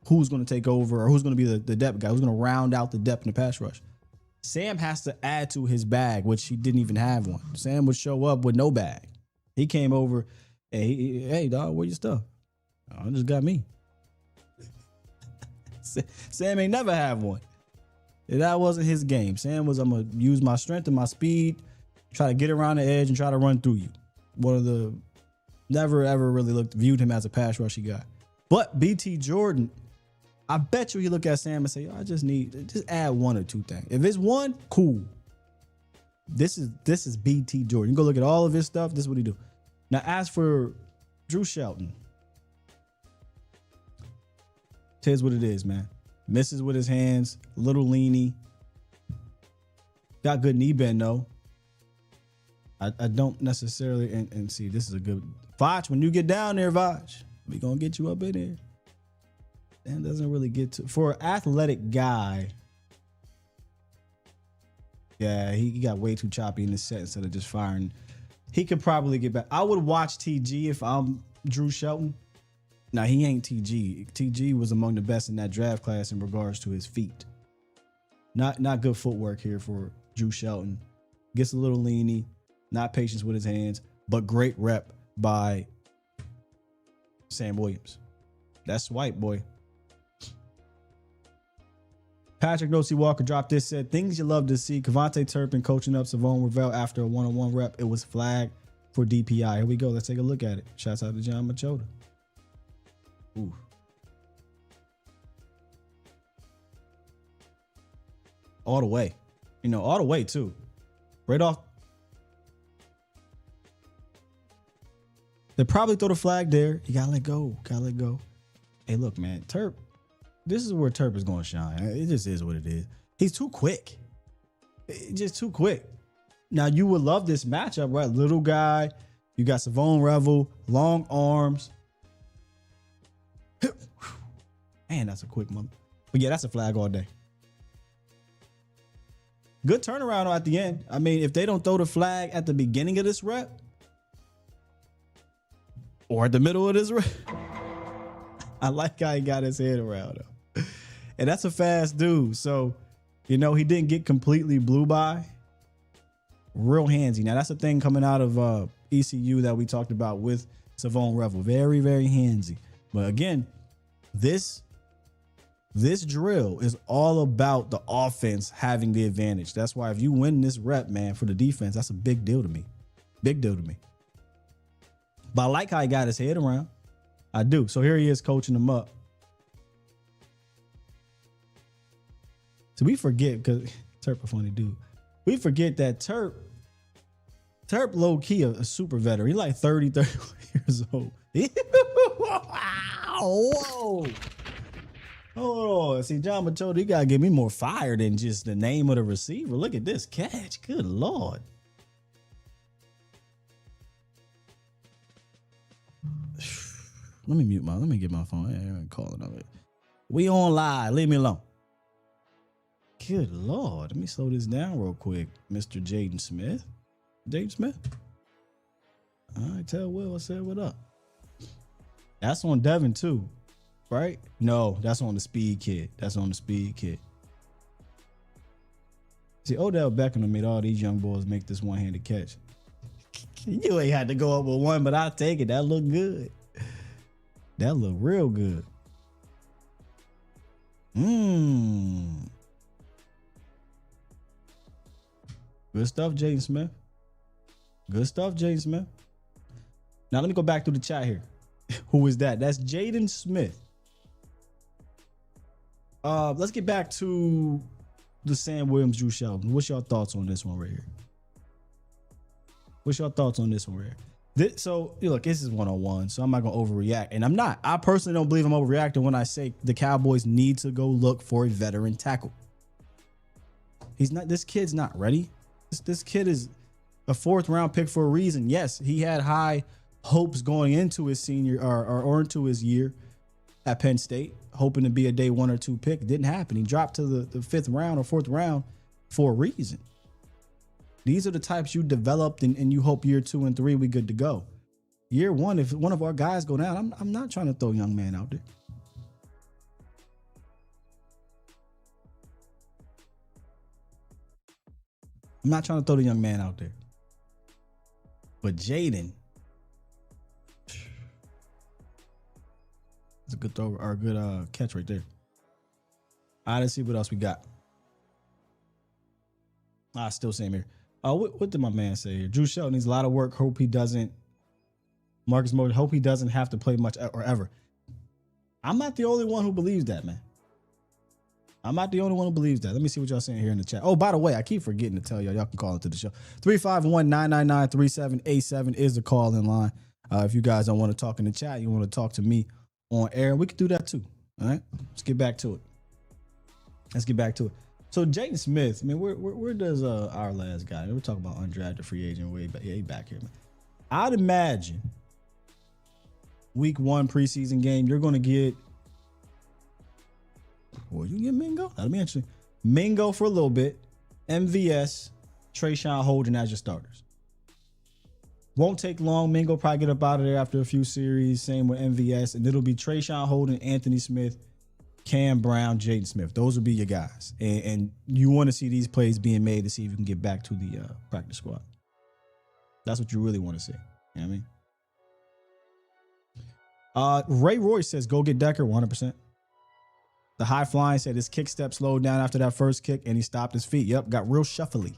who's going to take over or who's going to be the depth guy, who's going to round out the depth in the pass rush. Sam has to add to his bag, which he didn't even have one. Sam would show up with no bag. He came over, hey dog, where your stuff? Oh, it just got me. Sam ain't never have one. That wasn't his game. Sam was, I'm going to use my strength and my speed, try to get around the edge and try to run through you. One of the, never ever really viewed him as a pass rushy guy. But BT Jordan, I bet you he look at Sam and say, I just add one or two things. If it's one, cool. This is BT Jordan. You go look at all of his stuff. This is what he do. Now, as for Drew Shelton, here's what it is, man. Misses with his hands, a little leany. Got good knee bend, though. I don't necessarily, and see, this is a good, Vaj, when you get down there, Vaj, we gonna get you up in there. And doesn't really get to, for an athletic guy, yeah, he got way too choppy in the set instead of just firing. He could probably get back. I would watch TG if I'm Drew Shelton. Now, he ain't TG. TG was among the best in that draft class in regards to his feet. Not good footwork here for Drew Shelton. Gets a little leany, not patient with his hands, but great rep by Sam Williams. That's white, boy. Patrick Nosey Walker dropped this, said, things you love to see. Kevontae Turpin coaching up Savone Ravel after a one-on-one rep. It was flagged for DPI. Here we go. Let's take a look at it. Shouts out to John Machota. Ooh. All the way. All the way, too. Right off. They probably throw the flag there. You got to let go. Got to let go. Hey, look, man. Turp. This is where Turp is going to shine. It just is what it is. He's too quick. Just too quick. Now, you would love this matchup, right? Little guy. You got Savone Revel. Long arms. Man, that's a quick moment. But yeah, that's a flag all day. Good turnaround at the end. I mean, if they don't throw the flag at the beginning of this rep or at the middle of this rep, I like how he got his head around him. And that's a fast dude. So, he didn't get completely blew by. Real handsy. Now, that's the thing coming out of ECU that we talked about with Savone Revel. Very, very handsy. But again, this drill is all about the offense having the advantage. That's why if you win this rep, man, for the defense, that's a big deal to me. Big deal to me. But I like how he got his head around. I do. So here he is coaching them up. So we forget, because Terp a funny dude. We forget that Terp low key a super veteran. He like 30 years old. Whoa. Oh, see, John Machado, you gotta give me more fire than just the name of the receiver. Look at this catch. Good Lord. Let me get my phone. I ain't calling of it. We on live. Leave me alone. Good Lord. Let me slow this down real quick. Mr. Jaden Smith. Jaden Smith? I tell Will I said what up. That's on Devin too, right? No, that's on the speed kid. See, Odell Beckham made all these young boys make this one-handed catch. You ain't had to go up with one, but I'll take it. That look good. That look real good. Good stuff, Jaden Smith. Good stuff, Jaden Smith. Now let me go back to the chat here. Who is that? That's Jaden Smith. Let's get back to the Sam Williams, Drew Shelton. What's your thoughts on this one right here? So, look, this is 101, so I'm not going to overreact. And I'm not. I personally don't believe I'm overreacting when I say the Cowboys need to go look for a veteran tackle. This kid's not ready. This kid is a 4th round pick for a reason. Yes, he had high hopes going into his senior or into his year at Penn State, hoping to be a day 1 or 2 pick. It didn't happen. He dropped to the 5th round or 4th round for a reason. These are the types you developed and you hope year 2 and 3 we good to go. Year 1, if one of our guys go down, I'm not trying to throw a young man out there. I'm not trying to throw the young man out there. But Jaden, it's a good throw or a good catch right there. All right, let's see what else we got. Still same here. What did my man say here? Drew Shelton needs a lot of work. Hope he doesn't. Marcus Morgan, hope he doesn't have to play much or ever. I'm not the only one who believes that, man. I'm not the only one who believes that. Let me see what y'all saying here in the chat. Oh, by the way, I keep forgetting to tell y'all. Y'all can call into the show. 351-999-3787 is the call-in line. If you guys don't want to talk in the chat, you want to talk to me on air, we can do that too. All right, let's get back to it. So Jaden Smith, I mean, where does our last guy? We're talking about undrafted free agent way back. Yeah, he back here, man. I'd imagine week 1 preseason game, you're going to get. Well, you get Mingo. That'll be interesting. Mingo for a little bit. MVS, Trayshawn Holden as your starters. Won't take long. Mingo probably get up out of there after a few series. Same with MVS. And it'll be Trayshawn Holden, Anthony Smith, Cam Brown, Jaden Smith. Those will be your guys. And you want to see these plays being made to see if you can get back to the practice squad. That's what you really want to see. You know what I mean? Ray Royce says, go get Decker, 100%. The high flying said his kick step slowed down after that first kick and he stopped his feet. Yep, got real shuffly.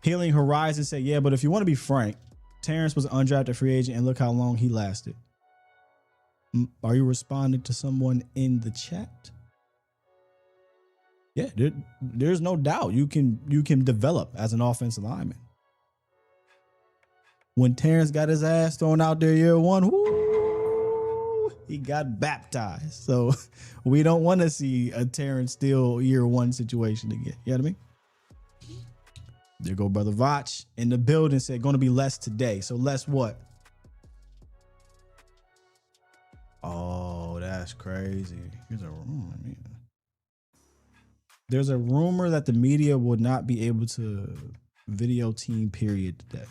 Healing Horizon said, yeah, but if you want to be frank, Terrence was an undrafted free agent and look how long he lasted. Are you responding to someone in the chat? Yeah, there's no doubt you can develop as an offensive lineman. When Terrence got his ass thrown out there year 1, whoo, he got baptized. So we don't want to see a Terrence Steele year 1 situation again. You know what I mean? There go Brother Vach in the building, said going to be less today. So less what? Oh, that's crazy. Here's a rumor. There's a rumor that the media would not be able to video team period today.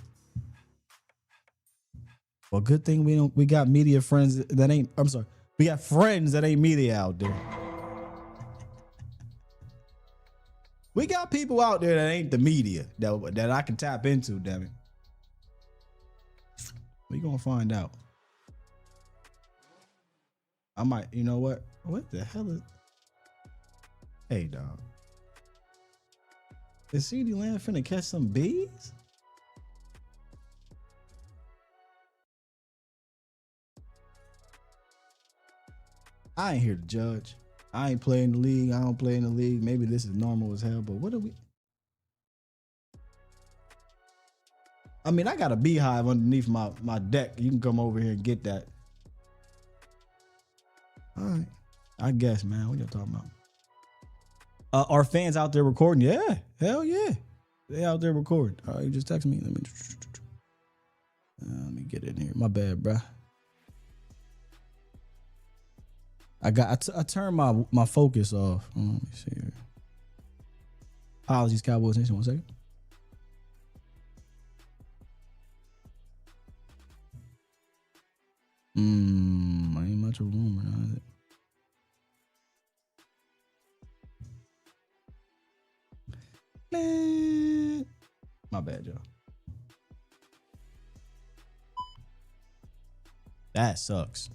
Well, good thing we got media friends that ain't, I'm sorry. We got friends that ain't media out there. We got people out there that ain't the media that I can tap into, damn it. We gonna find out. I might, you know what? What the hell is? Hey, dog. Is CeeDee Lamb finna catch some bees? I ain't here to judge. I ain't playing the league. I don't play in the league. Maybe this is normal as hell, but what are we? I mean, I got a beehive underneath my deck. You can come over here and get that. All right. I guess, man. What y'all talking about? Are fans out there recording? Yeah. Hell yeah. They out there recording. All right, you just text me. Let me get in here. My bad, bruh. I turned my focus off. Let me see here. Apologies, Cowboys Nation. 1 second. Ain't much of a rumor, now, is it? Man. My bad, y'all. That sucks.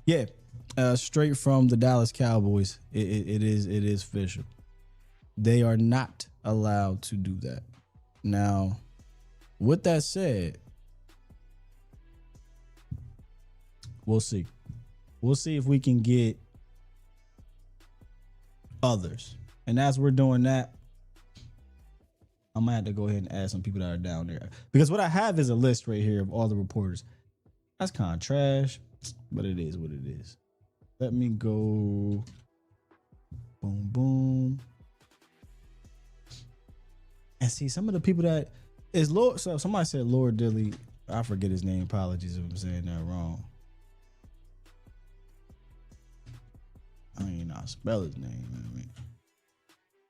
Yeah. Straight from the Dallas Cowboys, it is official. They are not allowed to do that. Now, with that said, we'll see. We'll see if we can get others. And as we're doing that, I might have to go ahead and add some people that are down there. Because what I have is a list right here of all the reporters. That's kind of trash, but it is what it is. Let me go. Boom, boom. And see, some of the people that is Lord. So somebody said Lord Dilly. I forget his name. Apologies if I'm saying that wrong. I don't even know how to spell his name. I mean,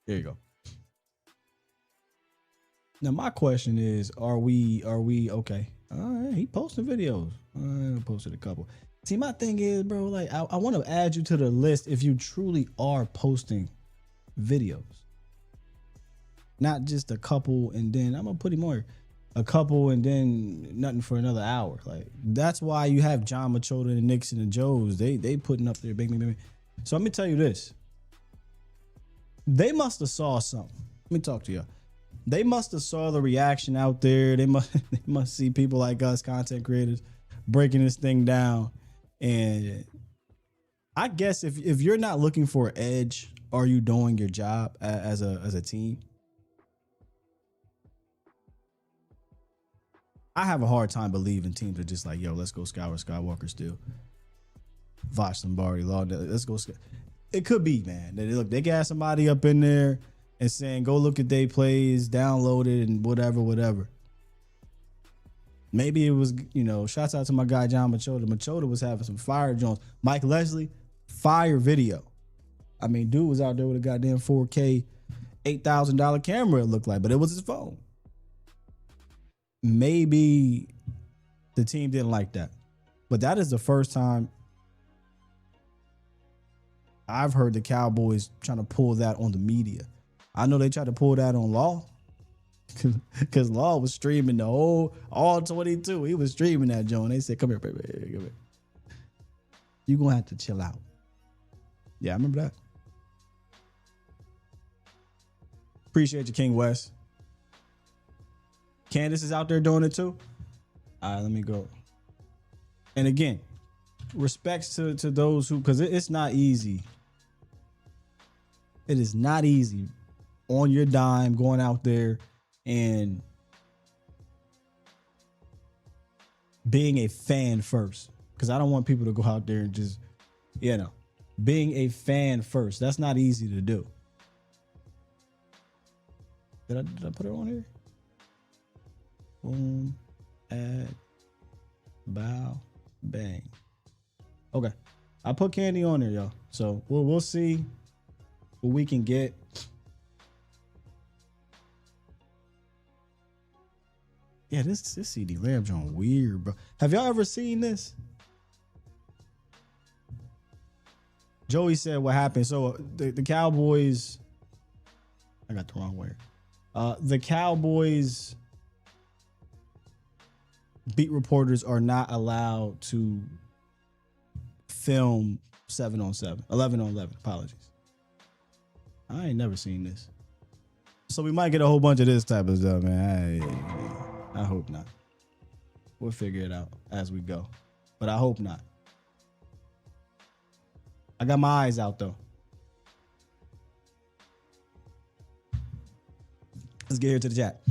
there you go. Now my question is, are we okay? All right, he posting videos. I posted a couple. See, my thing is, bro, like I want to add you to the list if you truly are posting videos. Not just a couple and then I'm gonna put him more. A couple and then nothing for another hour. Like that's why you have John Machota and Nixon and Joes. They putting up their big. So let me tell you this. They must have saw something. Let me talk to y'all. They must have saw the reaction out there. They must see people like us, content creators, breaking this thing down. And I guess if you're not looking for an edge, are you doing your job as a team? I have a hard time believing teams are just like, yo, let's go Skywalker still. Vosh Lombardi, Law, let's go. It could be, man. They got somebody up in there and saying, go look at their plays, download it, and whatever. Maybe it was, shouts out to my guy, John Machota. Machota was having some fire Jones. Mike Leslie, fire video. I mean, dude was out there with a goddamn 4K, $8,000 camera, it looked like, but it was his phone. Maybe the team didn't like that. But that is the first time I've heard the Cowboys trying to pull that on the media. I know they tried to pull that on Law because Law was streaming the all 22. He was streaming that, Joe. And they said, come here, baby. Come here. You're going to have to chill out. Yeah, I remember that. Appreciate you, King West. Candace is out there doing it too. All right, let me go. And again, respects to those who, because it's not easy. It is not easy on your dime going out there and being a fan first. Because I don't want people to go out there and just, being a fan first. That's not easy to do. Did I put it on here? Boom, add, bow, bang. Okay, I put Candy on there, y'all. So we'll see what we can get. Yeah, this CD Lamb John weird, bro. Have y'all ever seen this? Joey said what happened. So the Cowboys, I got the wrong word. The Cowboys beat reporters are not allowed to film 7-on-7, 11-on-11. Apologies. I ain't never seen this. So we might get a whole bunch of this type of stuff, man. I hope not. We'll figure it out as we go. But I hope not. I got my eyes out though. Let's get here to the chat.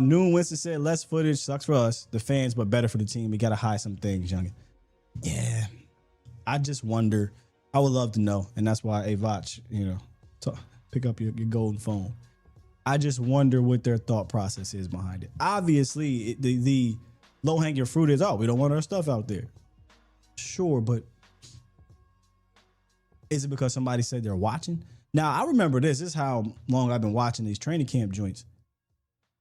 Noon Winston said, less footage sucks for us, the fans, but better for the team. We got to hide some things, youngin. Yeah. I just wonder. I would love to know. And that's why, Avach, pick up your golden phone. I just wonder what their thought process is behind it. Obviously, the low-hanging fruit is, we don't want our stuff out there. Sure, but is it because somebody said they're watching? Now, I remember this. This is how long I've been watching these training camp joints.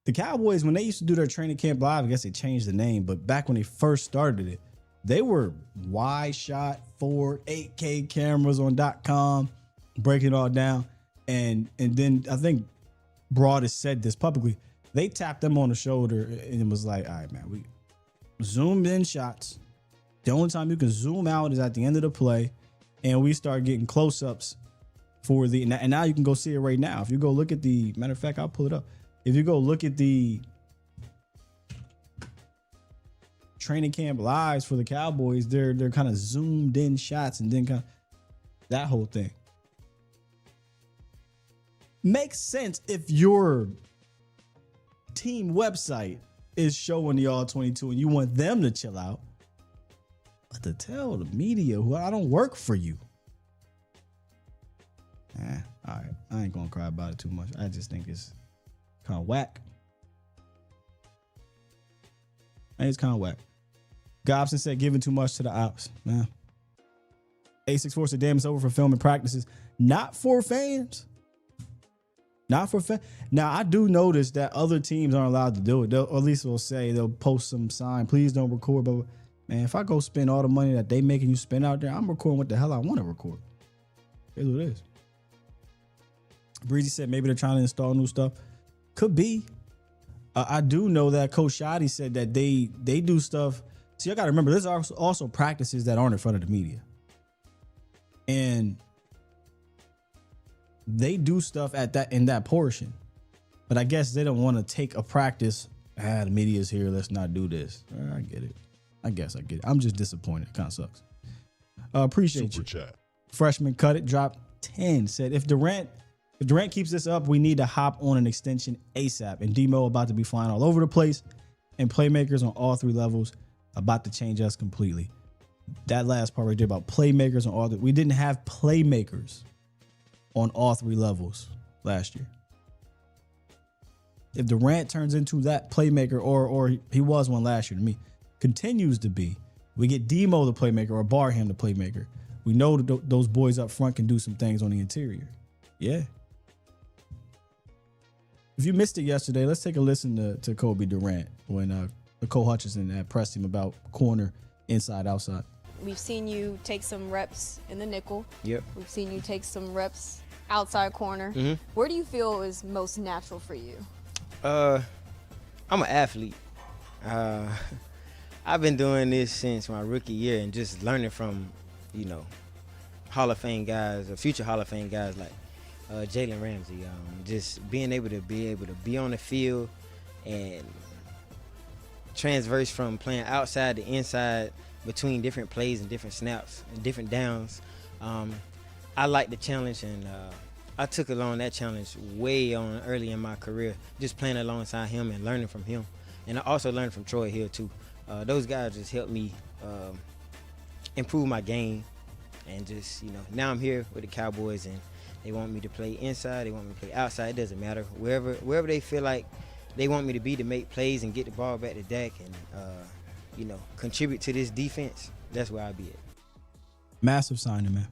The Cowboys, when they used to do their training camp live, I guess they changed the name, but back when they first started it, they were wide shot, 8K cameras on .com, breaking it all down. And then I think Broad has said this publicly. They tapped them on the shoulder and it was like, all right, man, we zoomed in shots. The only time you can zoom out is at the end of the play. And we start getting close-ups for and now you can go see it right now. If you go look at matter of fact, I'll pull it up. If you go look at the training camp lives for the Cowboys, they're kind of zoomed in shots and then kind of that whole thing. Makes sense if your team website is showing the all-22 and you want them to chill out. But to tell the media, who I don't work for you. All right. I ain't gonna cry about it too much. I just think it's kind of whack. It's kind of whack. Gobson said giving too much to the ops. Man. A64 said damn, it's over for filming practices. Not for fans. Not for fans. Now, I do notice that other teams aren't allowed to do it. Or at least they'll post some sign, please don't record. But man, if I go spend all the money that they making you spend out there, I'm recording what the hell I want to record. Here's what it is. Breezy said maybe they're trying to install new stuff. Could be. I do know that Coach Shoddy said that they do stuff. See, I got to remember, there's also practices that aren't in front of the media. And they do stuff in that portion. But I guess they don't want to take a practice. The media's here. Let's not do this. I get it. I guess I get it. I'm just disappointed. It kind of sucks. Appreciate Super you. chat. Freshman Cut It dropped 10. Said if Durant keeps this up, we need to hop on an extension ASAP. And Demo about to be flying all over the place. And playmakers on all three levels about to change us completely. That last part right there about playmakers on all we didn't have playmakers on all three levels last year. If Durant turns into that playmaker, or he was one last year to me, continues to be, we get Demo the playmaker or Barham the playmaker. We know that those boys up front can do some things on the interior. Yeah. If you missed it yesterday, let's take a listen to Kobe Durant when Nicole Hutchinson had pressed him about corner, inside, outside. We've seen you take some reps in the nickel. Yep. We've seen you take some reps outside corner. Mm-hmm. Where do you feel is most natural for you? I'm an athlete. I've been doing this since my rookie year and just learning from, Hall of Fame guys or future Hall of Fame guys like Jalen Ramsey. Just being able to be on the field and transverse from playing outside to inside between different plays and different snaps and different downs. I like the challenge, and I took along that challenge way on early in my career, just playing alongside him and learning from him. And I also learned from Troy Hill too. Those guys just helped me improve my game, and just now I'm here with the Cowboys, and they want me to play inside, they want me to play outside. It doesn't matter, wherever they feel like they want me to be to make plays and get the ball back to Dak and contribute to this defense. That's where I'll be at. Massive signing, man.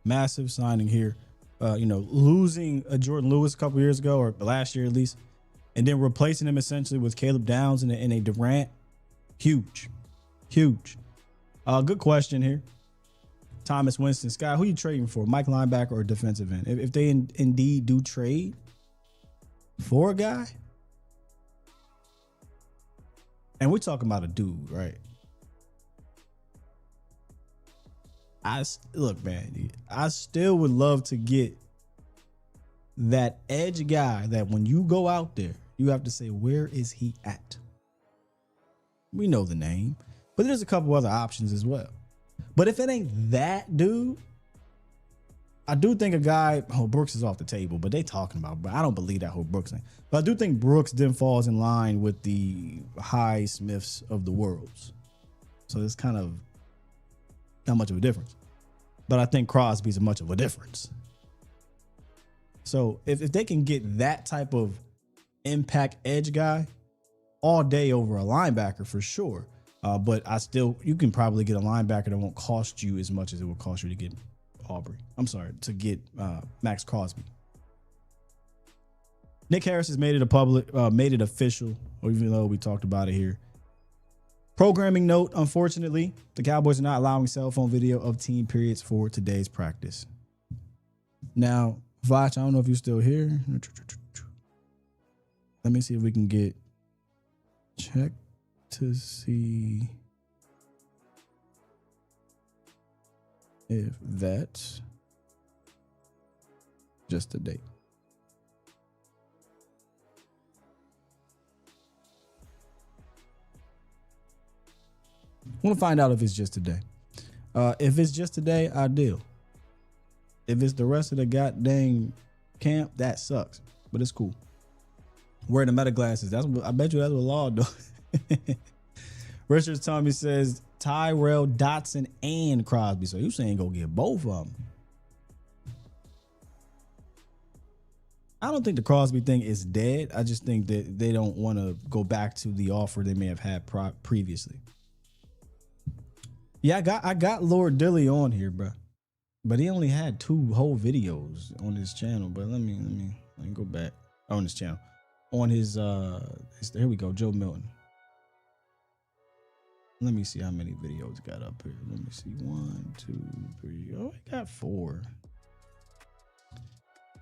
Massive signing here. Losing a Jordan Lewis a couple years ago, or last year at least, and then replacing him essentially with Caleb Downs and a Durant. Huge. Good question here. Thomas Winston. Scott, who you trading for? Mike linebacker or defensive end? If they indeed do trade for a guy, and we're talking about a dude, right? Look, man, I still would love to get that edge guy that when you go out there, you have to say, where is he at? We know the name, but there's a couple other options as well. But if it ain't that dude, I do think a guy, Brooks is off the table, but they talking about, but I don't believe that whole Brooks thing. But I do think Brooks then falls in line with the High Smiths of the worlds. So it's kind of not much of a difference. But I think Crosby's much of a difference. So if they can get that type of impact edge guy all day over a linebacker for sure. But you can probably get a linebacker that won't cost you as much as it would cost you to get to get Max Crosby. Nick Harris has made it official, even though we talked about it here. Programming note, unfortunately, the Cowboys are not allowing cell phone video of team periods for today's practice. Now, Vach, I don't know if you're still here. Let me see if we can check to see if that's just a date. I want to find out if it's just today. If it's just today, ideal. If it's the rest of the goddamn camp, that sucks. But it's cool. Wearing the meta glasses. I bet you that's what Law does. Richard Tommy says Tyrell, Dotson, and Crosby. So you saying go get both of them? I don't think the Crosby thing is dead. I just think that they don't want to go back to the offer they may have had previously. Yeah, I got Lord Dilly on here, bro, but he only had 2 whole videos on his channel. But let me go back on his channel. On his here we go, Joe Milton. Let me see how many videos got up here. Let me see. 1, 2, 3. Oh, I got 4.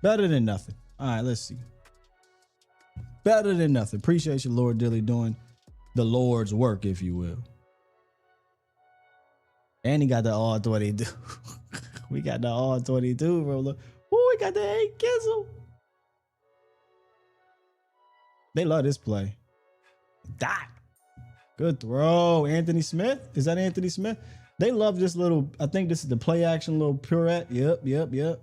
Better than nothing. All right, let's see. Better than nothing. Appreciate you, Lord Dilly, doing the Lord's work, if you will. And he got the all 22. We got the all 22, bro. Look. Ooh, we got the 8 Kizzle. They love this play. Dot. Good throw. Anthony Smith. Is that Anthony Smith? They love this little, I think this is the play action little purette. Yep.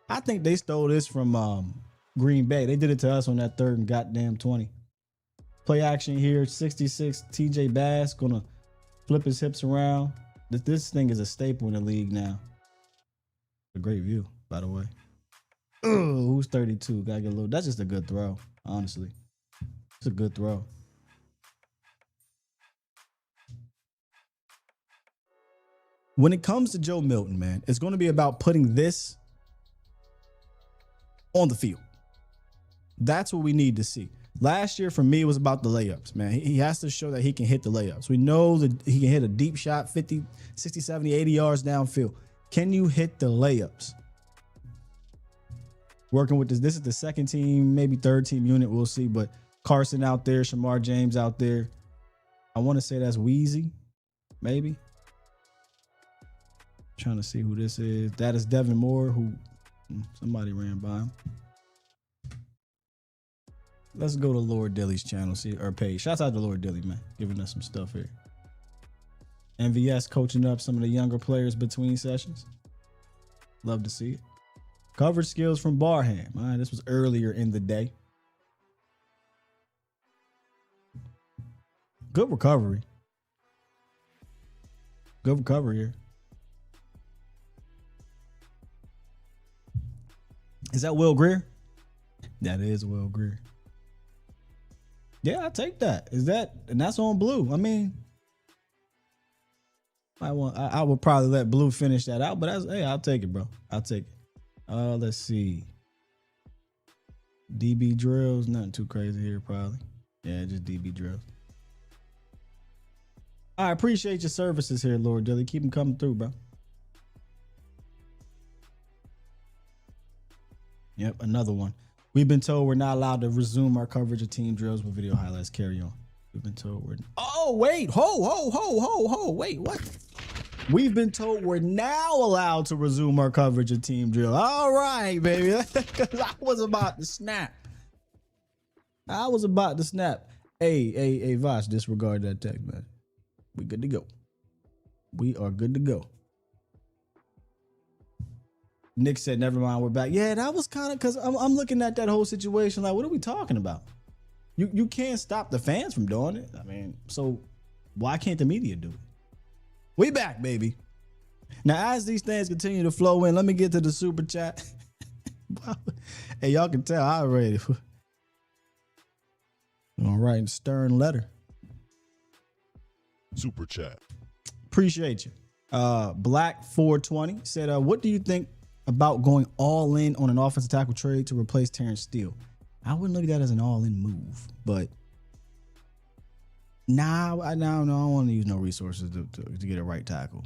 I think they stole this from Green Bay. They did it to us on that 3rd and goddamn 20. Play action here. 66. TJ Bass gonna flip his hips around. This thing is a staple in the league now. A great view, by the way. Ooh, who's 32? Gotta get a little. That's just a good throw, honestly. It's a good throw. When it comes to Joe Milton, man, it's going to be about putting this on the field. That's what we need to see. Last year, for me, it was about the layups, man. He has to show that he can hit the layups. We know that he can hit a deep shot 50, 60, 70, 80 yards downfield. Can you hit the layups? Working with this is the 2nd team, maybe 3rd team unit, we'll see. But Carson out there, Shamar James out there. I want to say that's Wheezy, maybe. Trying to see who this is. That is Devin Moore, who somebody ran by him. Let's go to Lord Dilly's channel, or page. Shouts out to Lord Dilly, man, giving us some stuff here. MVS coaching up some of the younger players between sessions. Love to see it. Coverage skills from Barham. All right, this was earlier in the day. Good recovery. Good recovery here. Is that Will Greer? That is Will Greer. Yeah, I take that. And that's on Blue. I mean, I would probably let Blue finish that out, but hey, I'll take it, bro. I'll take it. Let's see. DB drills, nothing too crazy here, probably. Yeah, just DB drills. I appreciate your services here, Lord Dilly. Keep them coming through, bro. Yep, another one. We've been told we're not allowed to resume our coverage of team drills with video highlights. Carry on. We've been told we're. Oh, wait. Ho. Wait, what? We've been told we're now allowed to resume our coverage of team drill. All right, baby. Because I was about to snap. Hey, Vosh, disregard that text, man. We good to go. We are good to go. Nick said, never mind, we're back. Yeah, that was kind of because I'm looking at that whole situation like, what are we talking about? You can't stop the fans from doing it. I mean, so why can't the media do it? We back, baby. Now, as these things continue to flow in, let me get to the super chat. Hey, y'all can tell I already. I'm writing a stern letter. Super chat. Appreciate you. Black 420 said, what do you think about going all in on an offensive tackle trade to replace Terrence Steele? I wouldn't look at that as an all in move, but I don't want to use no resources to get a right tackle.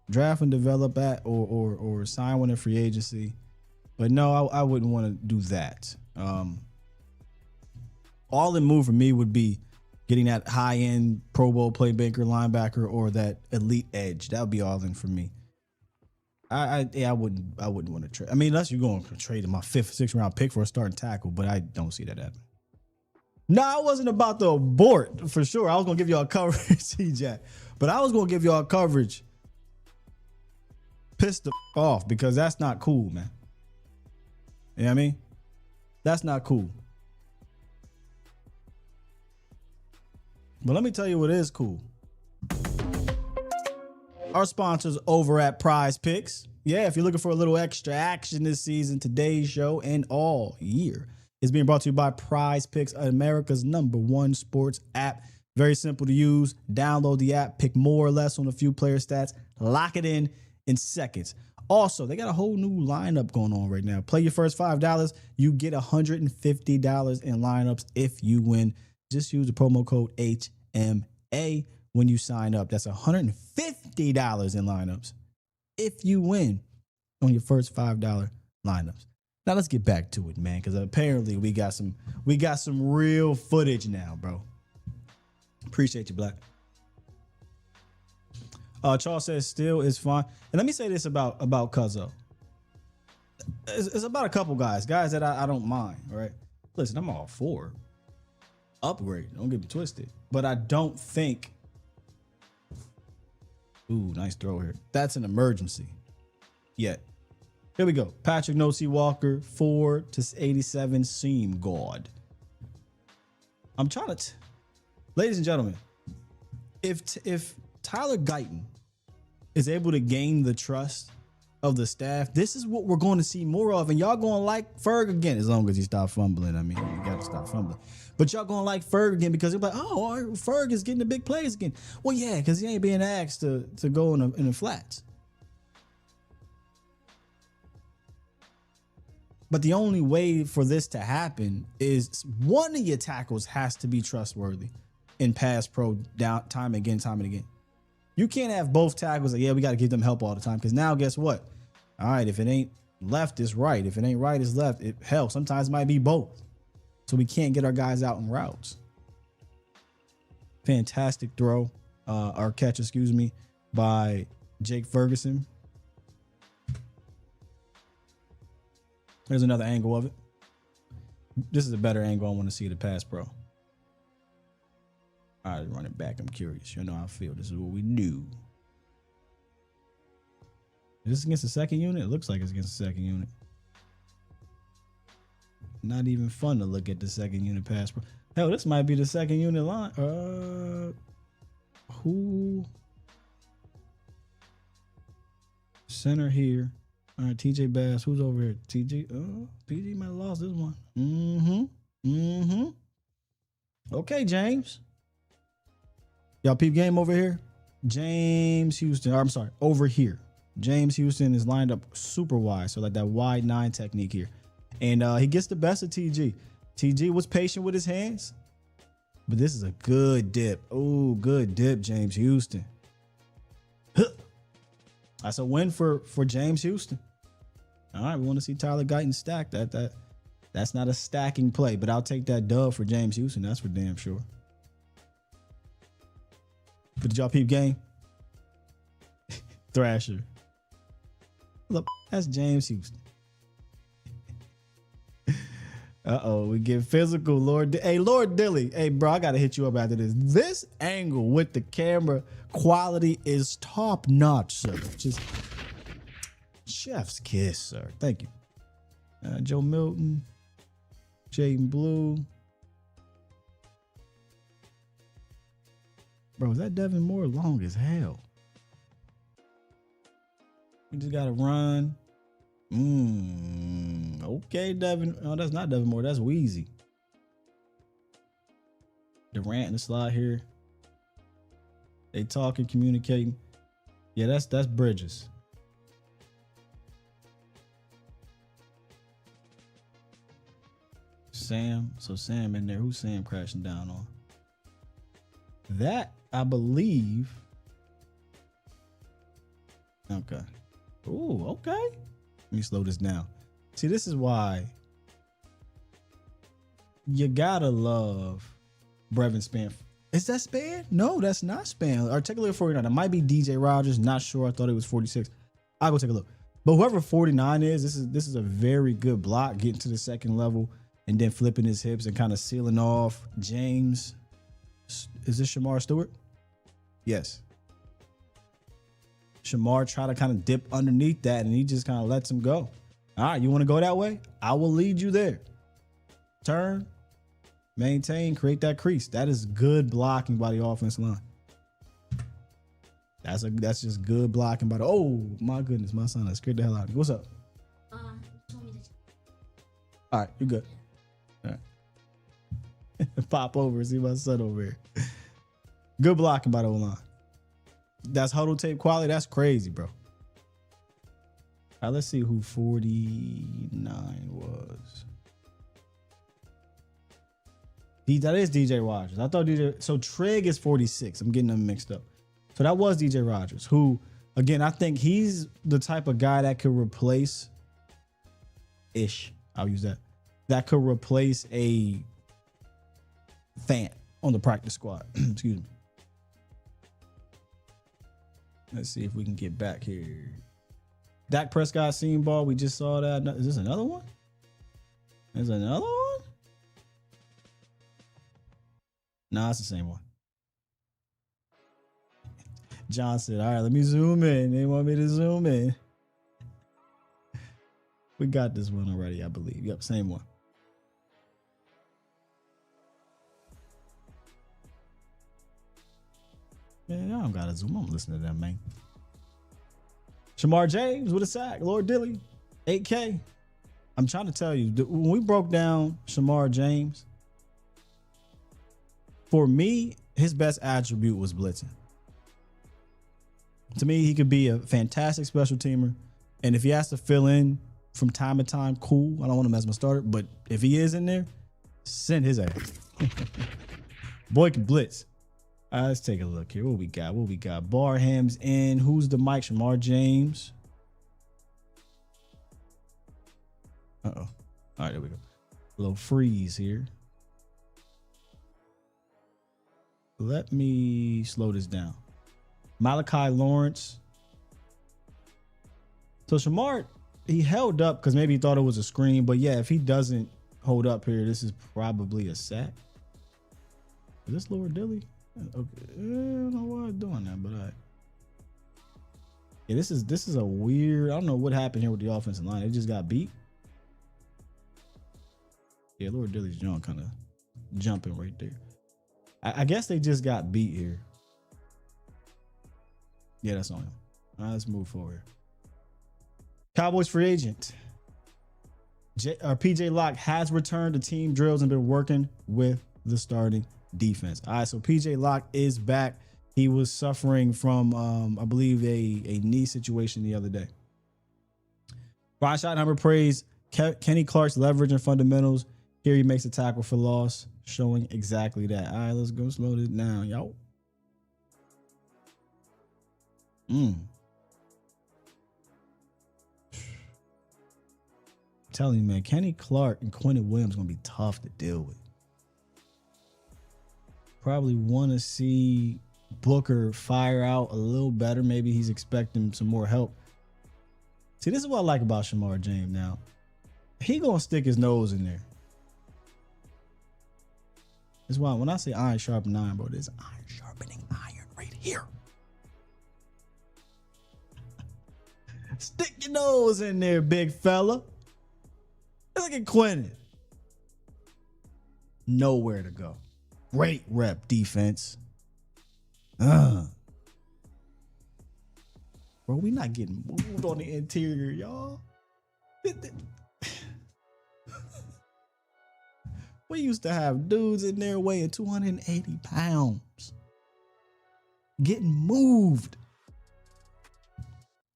Draft and develop at or sign one in free agency. But no, I wouldn't want to do that. All in move for me would be getting that high end Pro Bowl playmaker, linebacker, or that elite edge. That would be all in for me. I wouldn't want to trade. I mean, unless you're going to trade my 5th, 6th round pick for a starting tackle, but I don't see that happening. No, I wasn't about to abort for sure. I was going to give y'all coverage, C-Jack, but I was going to give y'all coverage pissed the off because that's not cool, man. You know what I mean? That's not cool. But let me tell you what is cool. Our sponsors over at Prize Picks. Yeah, if you're looking for a little extra action this season, today's show and all year is being brought to you by Prize Picks, America's #1 sports app. Very simple to use. Download the app, pick more or less on a few player stats, lock it in seconds. Also, they got a whole new lineup going on right now. Play your first $5, you get $150 in lineups if you win. Just use the promo code HMA when you sign up. That's $150 in lineups if you win on your first $5 lineups. Now let's get back to it, man, because apparently we got some real footage now, bro. Appreciate you, Black. Charles says still is fine. And let me say this about Cuzzo. It's about a couple guys that I don't mind, all right? Listen, I'm all for upgrade. Don't get me twisted. But I don't think, ooh, nice throw here. That's an emergency yet. Here we go. Patrick Nosey Walker, 4/87 seam guard. I'm trying to, ladies and gentlemen, if Tyler Guyton is able to gain the trust of the staff, this is what we're going to see more of. And y'all going to like Ferg again, as long as he stops fumbling. I mean, you got to stop fumbling. But y'all going to like Ferg again because you're like, oh, Ferg is getting the big plays again. Well, yeah, because he ain't being asked to go in the flats. But the only way for this to happen is one of your tackles has to be trustworthy in pass pro down time and again. You can't have both tackles like, yeah, we got to give them help all the time. Because now, guess what? All right, if it ain't left, it's right. If it ain't right, it's left. Hell, sometimes it might be both. So we can't get our guys out in routes. Fantastic throw, or catch, by Jake Ferguson. There's another angle of it. This is a better angle I want to see the pass pro. All right, run it back. I'm curious. You know how I feel. This is what we do. Is this against the second unit? It looks like it's against the second unit. Not even fun to look at the second unit pass pro. Hell, this might be the second unit line. Who? Center here. All right, TJ Bass. Who's over here? TJ. TJ might have lost this one. Okay, James. Y'all peep game over here. James Houston. I'm sorry, over here. James Houston is lined up super wide. So like that wide 9 technique here. And he gets the best of TG. TG was patient with his hands. But this is a good dip. Oh, good dip, James Houston. That's a win for James Houston. All right, we want to see Tyler Guyton stack that. That's not a stacking play, but I'll take that dub for James Houston. That's for damn sure. But did y'all peep game? Thrasher. Look, that's James Houston. We get physical, Lord. Hey, Lord Dilly. Hey, bro, I got to hit you up after this. This angle with the camera quality is top notch, sir. Just Chef's kiss, sir. Thank you. Joe Milton, Jaden Blue. Bro, is that Devin Moore? Long as hell. We just got to run. Okay, Devin. Oh, that's not Devin Moore. That's Wheezy. Durant in the slot here. They talking, communicating. Yeah, that's Bridges. Sam. So Sam in there. Who's Sam crashing down on? That, I believe. Okay. Ooh, okay. Let me slow this down. See, this is why you gotta love Brevin Span. Is that Span? No, that's not Span. Articulate 49. It might be DJ Rogers. Not sure. I thought it was 46. I'll go take a look. But whoever 49 is, this is a very good block, getting to the second level and then flipping his hips and kind of sealing off James. Is this Shamar Stewart? Yes. Shamar tried to kind of dip underneath that and he just kind of lets him go. All right, you want to go that way? I will lead you there. Turn, maintain, create that crease. That is good blocking by the offensive line. That's just good blocking by the. Oh my goodness, my son that scared the hell out of me. What's up? All right, you're good. All right. Pop over and see my son over here. Good blocking by the O-line. That's huddle tape quality. That's crazy, bro. All right, let's see who 49 was. That is DJ Rogers. I thought DJ. So Trigg is 46. I'm getting them mixed up. So that was DJ Rogers, who, again, I think he's the type of guy that could replace I'll use that. That could replace a Fant on the practice squad. Excuse me. Let's see if we can get back here. Dak Prescott seam ball. We just saw that. Is this another one? There's another one? Nah, it's the same one. John said, all right, let me zoom in. They want me to zoom in. We got this one already, I believe. Yep, same one. Man, y'all don't gotta zoom. I'm listening to them, man. Shamar James with a sack. Lord Dilly, 8K. I'm trying to tell you, when we broke down Shamar James, for me, his best attribute was blitzing. To me, he could be a fantastic special teamer. And if he has to fill in from time to time, cool. I don't want him as my starter. But if he is in there, send his ass. Boy can blitz. All right, let's take a look here. What we got? Barham's in. Who's the Mike? Shamar James. Uh-oh. All right, there we go. A little freeze here. Let me slow this down. Malachi Lawrence. So Shamar, he held up because maybe he thought it was a screen. But yeah, if he doesn't hold up here, this is probably a sack. Is this Lord Dilly? Okay, I don't know why I'm doing that, but all right. Yeah, this is a weird. I don't know what happened here with the offensive line. It just got beat. Yeah, Lord Dilly's John kind of jumping right there. I guess they just got beat here. Yeah, that's on him. All right, let's move forward. Cowboys free agent. PJ Locke has returned to team drills and been working with the starting defense. All right, so PJ Locke is back. He was suffering from, I believe, a knee situation the other day. Brian Schottenheimer praised Kenny Clark's leverage and fundamentals. Here he makes a tackle for loss, showing exactly that. All right, let's go slow this down, y'all. Telling you, man, Kenny Clark and Quentin Williams gonna be tough to deal with. Probably want to see Booker fire out a little better. Maybe he's expecting some more help. See, this is what I like about Shamar James now. He gonna stick his nose in there. That's why when I say iron sharpening iron, bro, there's iron sharpening iron right here. Stick your nose in there, big fella. Look at Quentin. Nowhere to go. Great rep defense. Bro, we not getting moved on the interior, y'all. We used to have dudes in there weighing 280 pounds. Getting moved.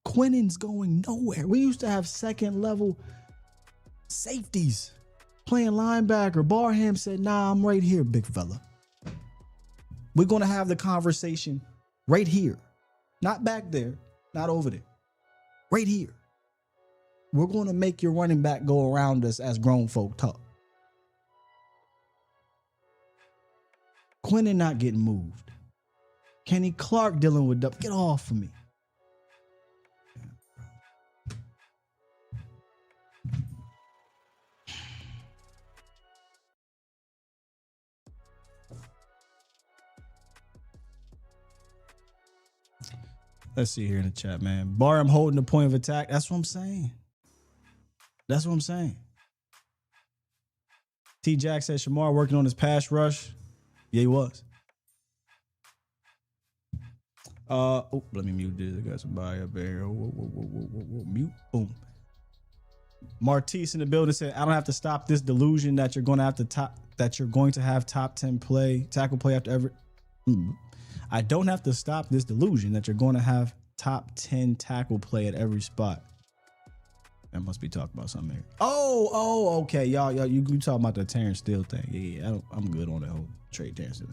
Quentin's going nowhere. We used to have second level safeties playing linebacker. Barham said, nah, I'm right here, big fella. We're going to have the conversation right here. Not back there, not over there. Right here. We're going to make your running back go around us as grown folk talk. Quentin not getting moved. Kenny Clark dealing with get off of me. Let's see here in the chat, man. Barham holding the point of attack. That's what I'm saying. That's what I'm saying. T. Jack said Shamar working on his pass rush. Yeah, he was. Let me mute this. I got somebody up there. Whoa. Mute. Boom. Martise in the building said, I don't have to stop this delusion that you're going to have to have top 10 tackle play after every. I don't have to stop this delusion that you're going to have top 10 tackle play at every spot. That must be talking about something here. Okay, y'all, you talking about the Terrence Steele thing? Yeah, I'm good on that whole trade Terrence Steele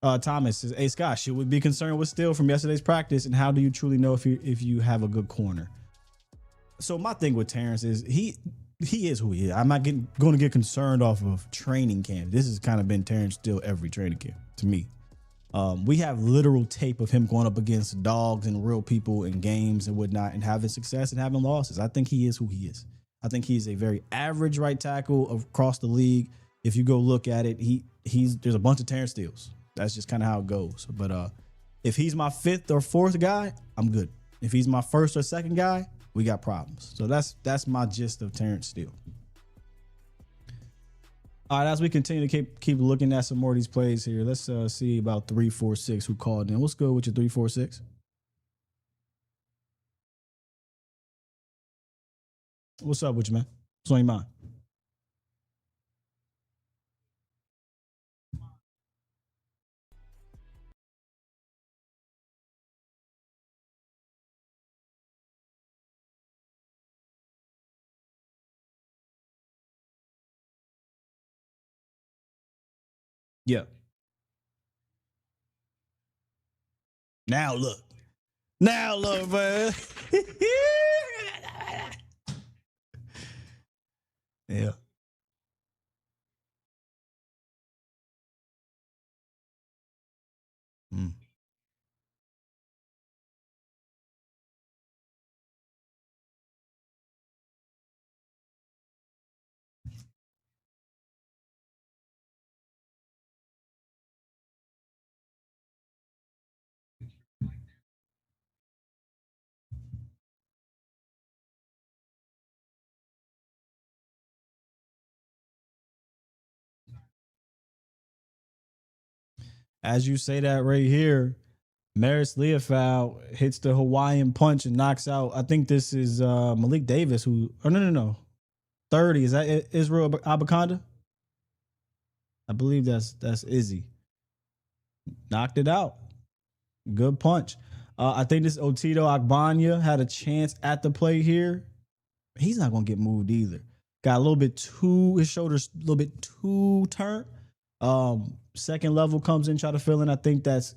thing. Thomas says, "Hey Scott, should we be concerned with Steele from yesterday's practice? And how do you truly know if you have a good corner?" So my thing with Terrence is he is who he is. I'm not going to get concerned off of training camp. This has kind of been Terrence Steele every training camp to me. We have literal tape of him going up against dogs and real people in games and whatnot and having success and having losses. I think he is who he is. I think he's a very average right tackle across the league. If you go look at it, there's a bunch of Terrence Steeles. That's just kind of how it goes. But if he's my fifth or fourth guy, I'm good. If he's my first or second guy, we got problems. So that's my gist of Terrence Steele. All right, as we continue to keep looking at some more of these plays here, let's see about 346 who called in. What's good with your 346? What's up with you, man? What's on your mind? Yeah. Now look, man. Yeah. As you say that right here, Maris Leofau hits the Hawaiian punch and knocks out. I think this is Malik Davis who. Oh no. 30. Is that Israel Abaconda? I believe that's Izzy. Knocked it out. Good punch. I think this Otito Agbanya had a chance at the play here. He's not gonna get moved either. Got a little bit his shoulders a little bit too turned. Second level comes in, try to fill in. I think that's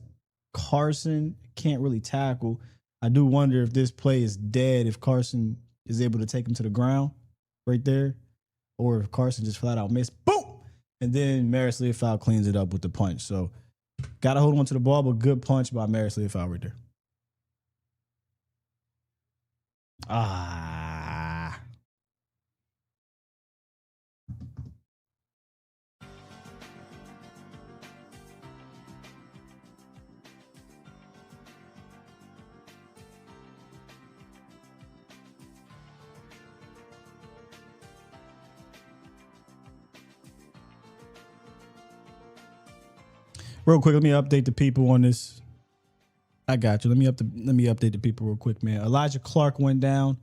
Carson. Can't really tackle. I do wonder if this play is dead, if Carson is able to take him to the ground right there, or if Carson just flat out missed. Boom! And then Maris Leofau cleans it up with the punch. So got to hold on to the ball, but good punch by Maris Leofau right there. Real quick, let me update the people on this. I got you. Let me update the people real quick, man. Elijah Clark went down.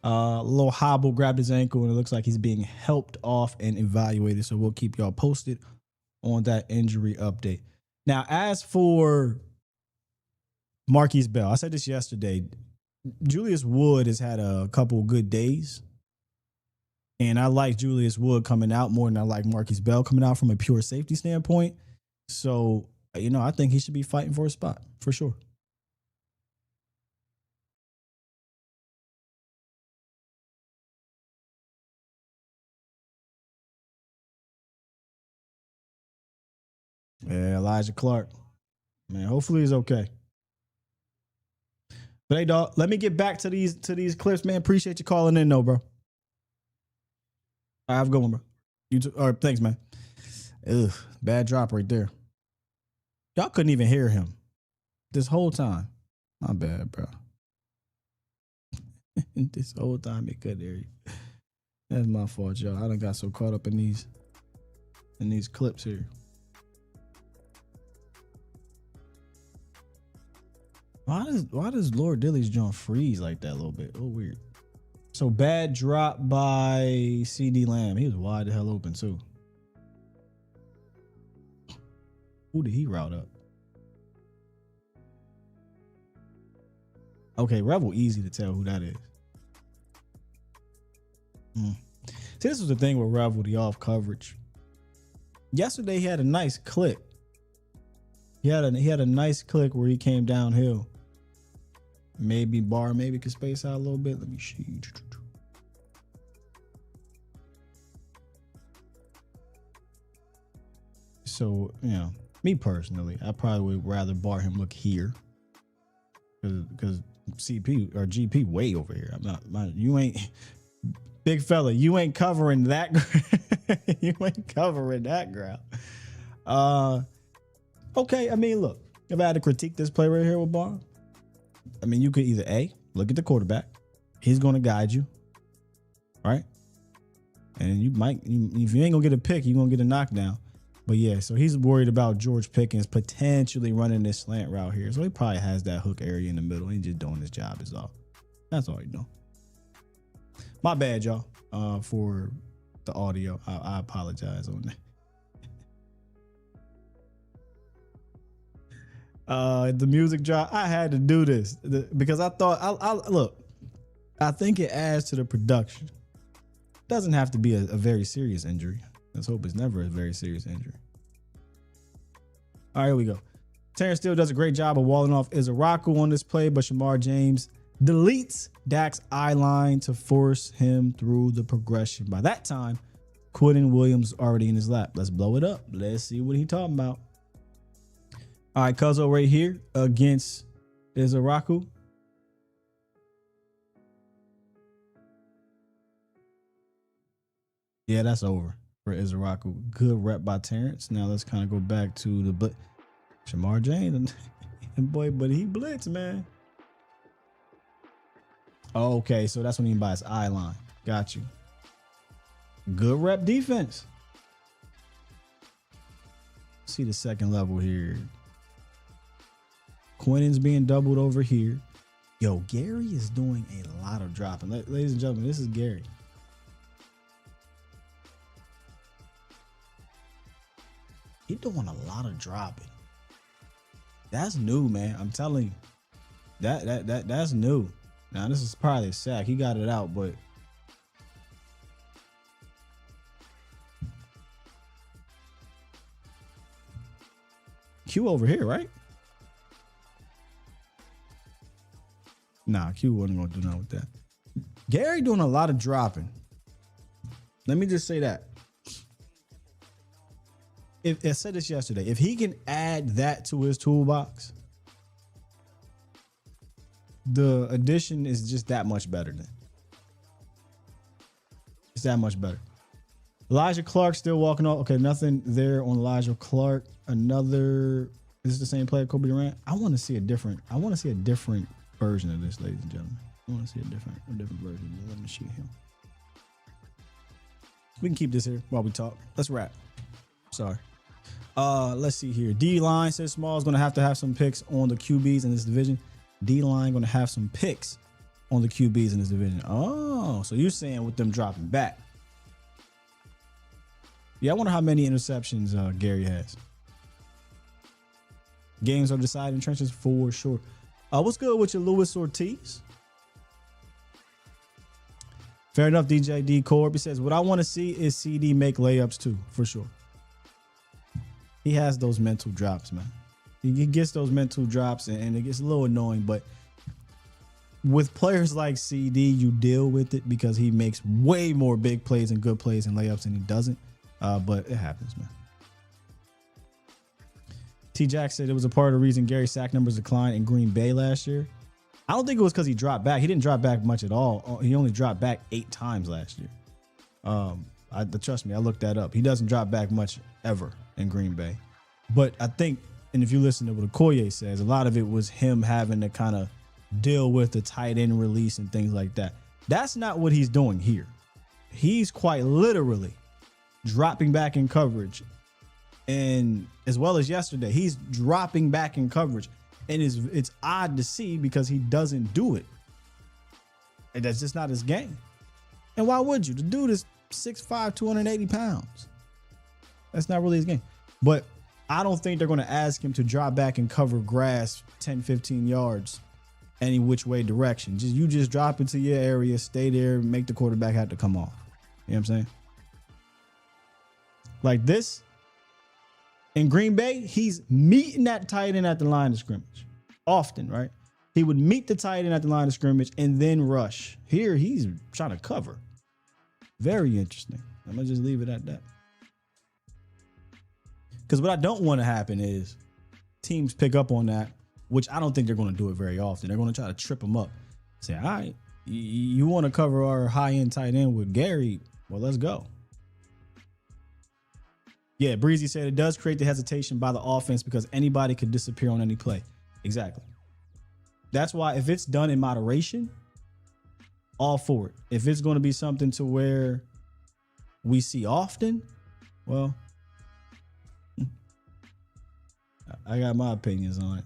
A little hobble, grabbed his ankle, and it looks like he's being helped off and evaluated. So we'll keep y'all posted on that injury update. Now, as for Marquise Bell, I said this yesterday. Julius Wood has had a couple good days. And I like Julius Wood coming out more than I like Marquise Bell coming out from a pure safety standpoint. So, I think he should be fighting for a spot for sure. Yeah, Elijah Clark. Man, hopefully he's okay. But hey, dog, let me get back to these clips, man. Appreciate you calling in, though, bro. All right, have a good one, bro. You too. All right, thanks, man. Ugh, bad drop right there. Y'all couldn't even hear him this whole time. My bad, bro. This whole time he couldn't hear you. That's my fault, y'all. I done got so caught up in these clips here. Why does Lord Dilly's joint freeze like that a little bit? Oh, weird. So bad drop by CD Lamb. He was wide the hell open too. Who did he route up? Okay, Rebel, easy to tell who that is. See, this was the thing with Rebel, the off coverage. Yesterday he had a nice click. He had a nice click where he came downhill. Maybe could space out a little bit. Let me see. So, me personally, I probably would rather bar him look here. Because CP or GP way over here. You ain't big fella, you ain't covering that. You ain't covering that ground. Okay, look, if I had to critique this play right here with Barr, you could either A, look at the quarterback. He's going to guide you, right? And if you ain't going to get a pick, you're going to get a knockdown. But yeah, so he's worried about George Pickens potentially running this slant route here. So he probably has that hook area in the middle. He's just doing his job is all. That's all he's doing. My bad, y'all, for the audio. I apologize on that. The music drop, I had to do this because I thought, look, I think it adds to the production. Doesn't have to be a very serious injury. Let's hope it's never a very serious injury. All right, here we go. Terrence Steele does a great job of walling off Izaraku on this play, but Shamar James deletes Dak's eye line to force him through the progression. By that time, Quentin Williams already in his lap. Let's blow it up. Let's see what he's talking about. All right, Cuzzo right here against Izaraku. Yeah, that's over for Izaraku. Good rep by Terrence. Now let's kind of go back to the Shamar James and boy, but he blitzed, man. Oh, okay, so that's what he mean by his eye line. Got you. Good rep defense. See the second level here. Quentin's being doubled over here. Yo, Gary is doing a lot of dropping. Ladies and gentlemen, this is Gary. He's doing a lot of dropping. That's new, man. I'm telling you. That's new. Now, this is probably a sack. He got it out, but Q over here, right? Nah, Q wasn't going to do nothing with that. Gary doing a lot of dropping. Let me just say that. If I said this yesterday, if he can add that to his toolbox, the addition is just that much better then. It's that much better. Elijah Clark still walking off. Okay, nothing there on Elijah Clark. Is this the same player, Kobe Durant? I want to see a different version of this, ladies and gentlemen. I want to see a different version. Let me shoot him. We can keep this here while we talk. Let's wrap. Sorry. Let's see here. D-line says Small is going to have some picks on the QBs in this division. D-line going to have some picks on the QBs in this division. Oh, so you're saying with them dropping back. Yeah, I wonder how many interceptions Gary has. Games are decided in trenches for sure. What's good with your Luis Ortiz? Fair enough, DJ D. Corby says, what I want to see is CD make layups too, for sure. He has those mental drops, man. He gets those mental drops, and it gets a little annoying. But with players like CD, you deal with it because he makes way more big plays and good plays and layups than he doesn't. But it happens, man. T. Jack said it was a part of the reason Gary's sack numbers declined in Green Bay last year. I don't think it was because he dropped back. He didn't drop back much at all. He only dropped back 8 times last year. Trust me, I looked that up. He doesn't drop back much ever in Green Bay. But I think, and if you listen to what Okoye says, a lot of it was him having to kind of deal with the tight end release and things like that. That's not what he's doing here. He's quite literally dropping back in coverage. And as well as yesterday, he's dropping back in coverage. And it's odd to see because he doesn't do it. And that's just not his game. And why would you? The dude is 6'5", 280 pounds. That's not really his game. But I don't think they're going to ask him to drop back and cover grass 10, 15 yards any which way direction. You just drop into your area, stay there, make the quarterback have to come off. You know what I'm saying? Like this, in Green Bay, he's meeting that tight end at the line of scrimmage. Often, right? He would meet the tight end at the line of scrimmage and then rush. Here, he's trying to cover. Very interesting. I'm going to just leave it at that. Because what I don't want to happen is teams pick up on that, which I don't think they're going to do it very often. They're going to try to trip him up. Say, all right, you want to cover our high-end tight end with Gary? Well, let's go. Yeah, Breezy said it does create the hesitation by the offense because anybody could disappear on any play. Exactly. That's why if it's done in moderation, all for it. If it's going to be something to where we see often, well, I got my opinions on it.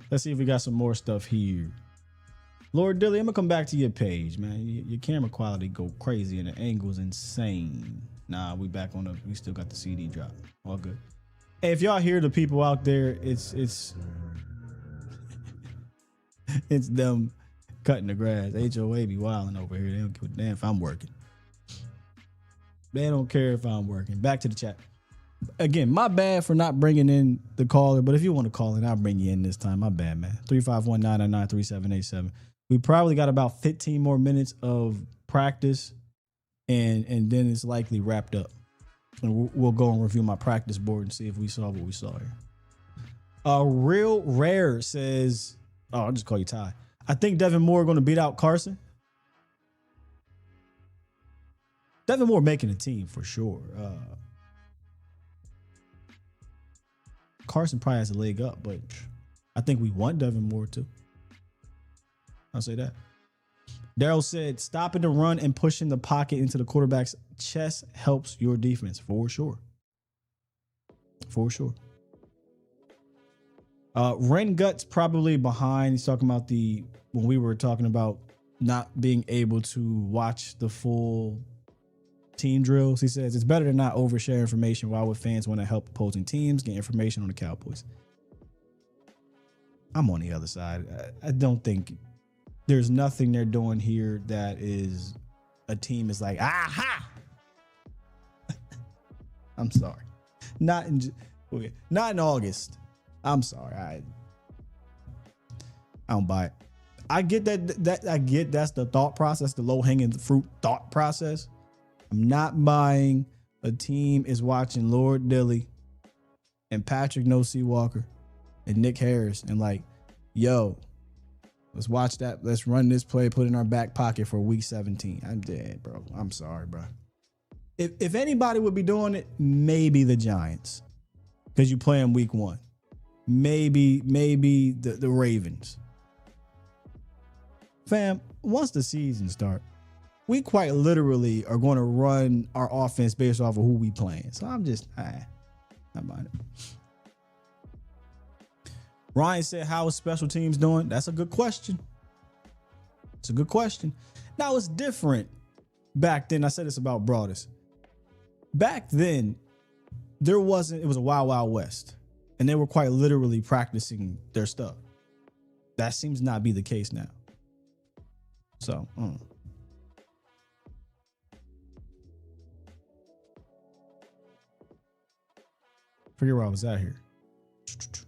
Let's see if we got some more stuff here. Lord Dilly, I'm going to come back to your page, man. Your camera quality go crazy and the angle's insane. Nah, we back on we still got the CD drop. All good. Hey, if y'all hear the people out there, it's it's them cutting the grass. HOA be wilding over here. They don't give a damn if I'm working. They don't care if I'm working. Back to the chat. Again, my bad for not bringing in the caller, but if you want to call in, I'll bring you in this time. My bad, man. 351-999-3787. We probably got about 15 more minutes of practice, and then it's likely wrapped up. And we'll go and review my practice board and see if we saw what we saw here. Real Rare says, I'll just call you Ty. I think Devin Moore going to beat out Carson. Devin Moore making a team for sure. Carson probably has a leg up, but I think we want Devin Moore too. I'll say that. Daryl said, stopping the run and pushing the pocket into the quarterback's chest helps your defense for sure. For sure. Ren Guts probably behind. He's talking about when we were talking about not being able to watch the full team drills. He says it's better to not overshare information. Why would fans want to help opposing teams get information on the Cowboys? I'm on the other side. I don't think there's nothing they're doing here that is a team is like, aha. I'm sorry. Not in August. I'm sorry. I don't buy it. I get that I get that's the thought process, the low-hanging fruit thought process. I'm not buying a team is watching Lord Dilly and Patrick No-C Walker and Nick Harris and like, yo, let's watch that. Let's run this play, put it in our back pocket for week 17. I'm dead, bro. I'm sorry, bro. If anybody would be doing it, maybe the Giants, because you play in week 1. Maybe the Ravens. Fam, once the season starts, we quite literally are going to run our offense based off of who we playing. So I'm just, not mind it. Ryan said, how is special teams doing? That's a good question. It's a good question. Now it's different back then. I said this about Broadus. Back then, it was a wild, wild west. And they were quite literally practicing their stuff. That seems not be the case now. So, forget where I was at here.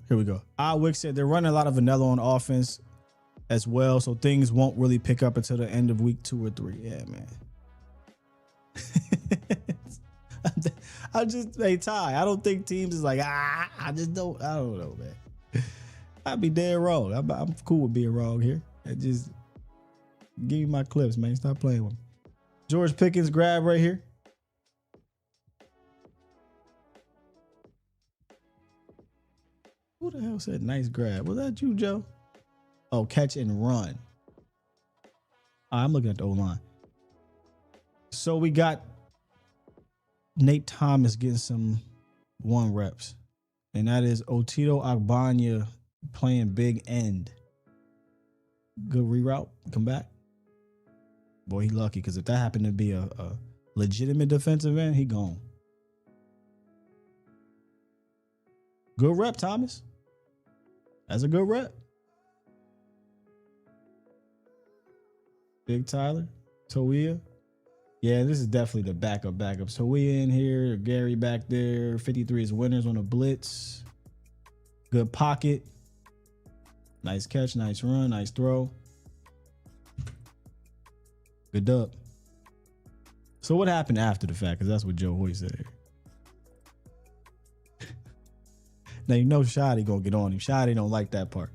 Here we go. Wick said they're running a lot of vanilla on offense as well, so things won't really pick up until the end of week 2 or 3. Yeah, man. Hey, Ty, I don't think teams is like, I don't know, man. I'd be dead wrong. I'm cool with being wrong here. Just give me my clips, man. Stop playing with me. George Pickens grab right here. Who the hell said nice grab? Was that you, Joe? Oh, catch and run. I'm looking at the O-line. So we got Nate Thomas getting some 1 reps. And that is Otito Agbanya playing big end. Good reroute. Come back. Boy, he lucky, because if that happened to be a legitimate defensive end, he gone. Good rep, Thomas. That's a good rep. Big Tyler. Toia. Yeah, this is definitely the backup. Toia in here. Gary back there. 53 is winners on a blitz. Good pocket. Nice catch. Nice run. Nice throw. Good dub. So what happened after the fact? Because that's what Joe Hoy said here. Now, you know Shotty gonna get on him. Shotty don't like that part.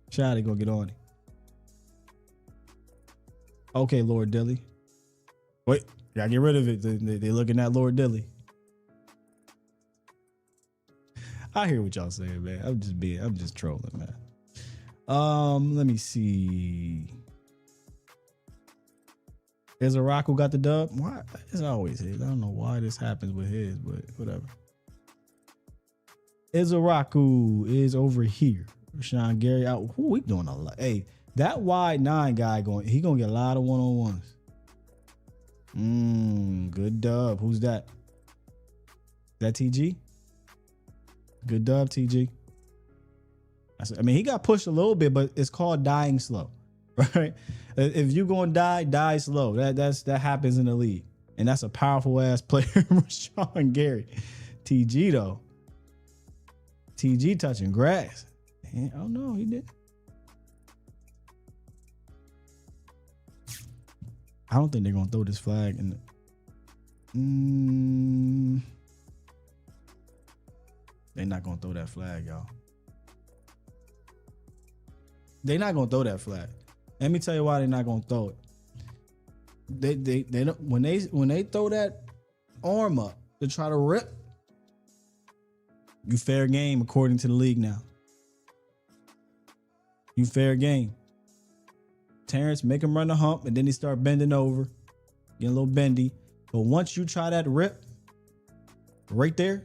Shotty gonna get on him. Okay, Lord Dilly. Wait, gotta get rid of it. They looking at Lord Dilly. I hear what y'all saying, man. I'm just trolling, man. Let me see. Is Araku got the dub? Why? It's always his. I don't know why this happens with his, but whatever. Izaraku is over here. Rashawn Gary out. Who we doing a lot? Hey, that wide 9 guy he gonna get a lot of 1-on-1s. Good dub. Who's that? That TG? Good dub, TG. I mean, he got pushed a little bit, but it's called dying slow, right? If you gonna die slow. That happens in the league, and that's a powerful ass player, Rashawn Gary. TG though. TG touching grass. Oh no, he did. I don't think they're gonna throw this flag in the. They're not gonna throw that flag, y'all. They're not gonna throw that flag. Let me tell you why they're not gonna throw it. They don't, when they throw that arm up to try to rip. You fair game according to the league now. You fair game. Terrence, make him run the hump, and then he start bending over, getting a little bendy. But once you try that rip, right there,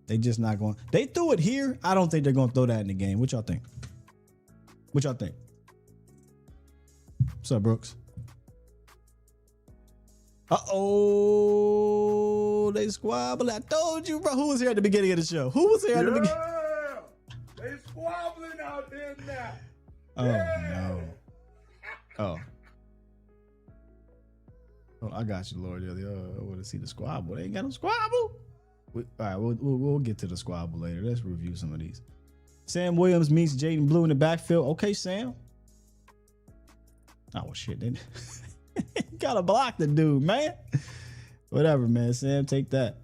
they just not going. They threw it here. I don't think they're going to throw that in the game. What y'all think? What's up, Brooks? Uh-oh, they squabble. I told you, bro. Who was here at the beginning of the show? Who was here at the beginning? They squabbling out there now. Oh, no. Oh, I got you, Lord. I want to see the squabble. They ain't got no squabble. All right, we'll get to the squabble later. Let's review some of these. Sam Williams meets Jaden Blue in the backfield. Okay, Sam. Oh, well, shit. They gotta block the dude, man. Whatever, man. Sam, take that.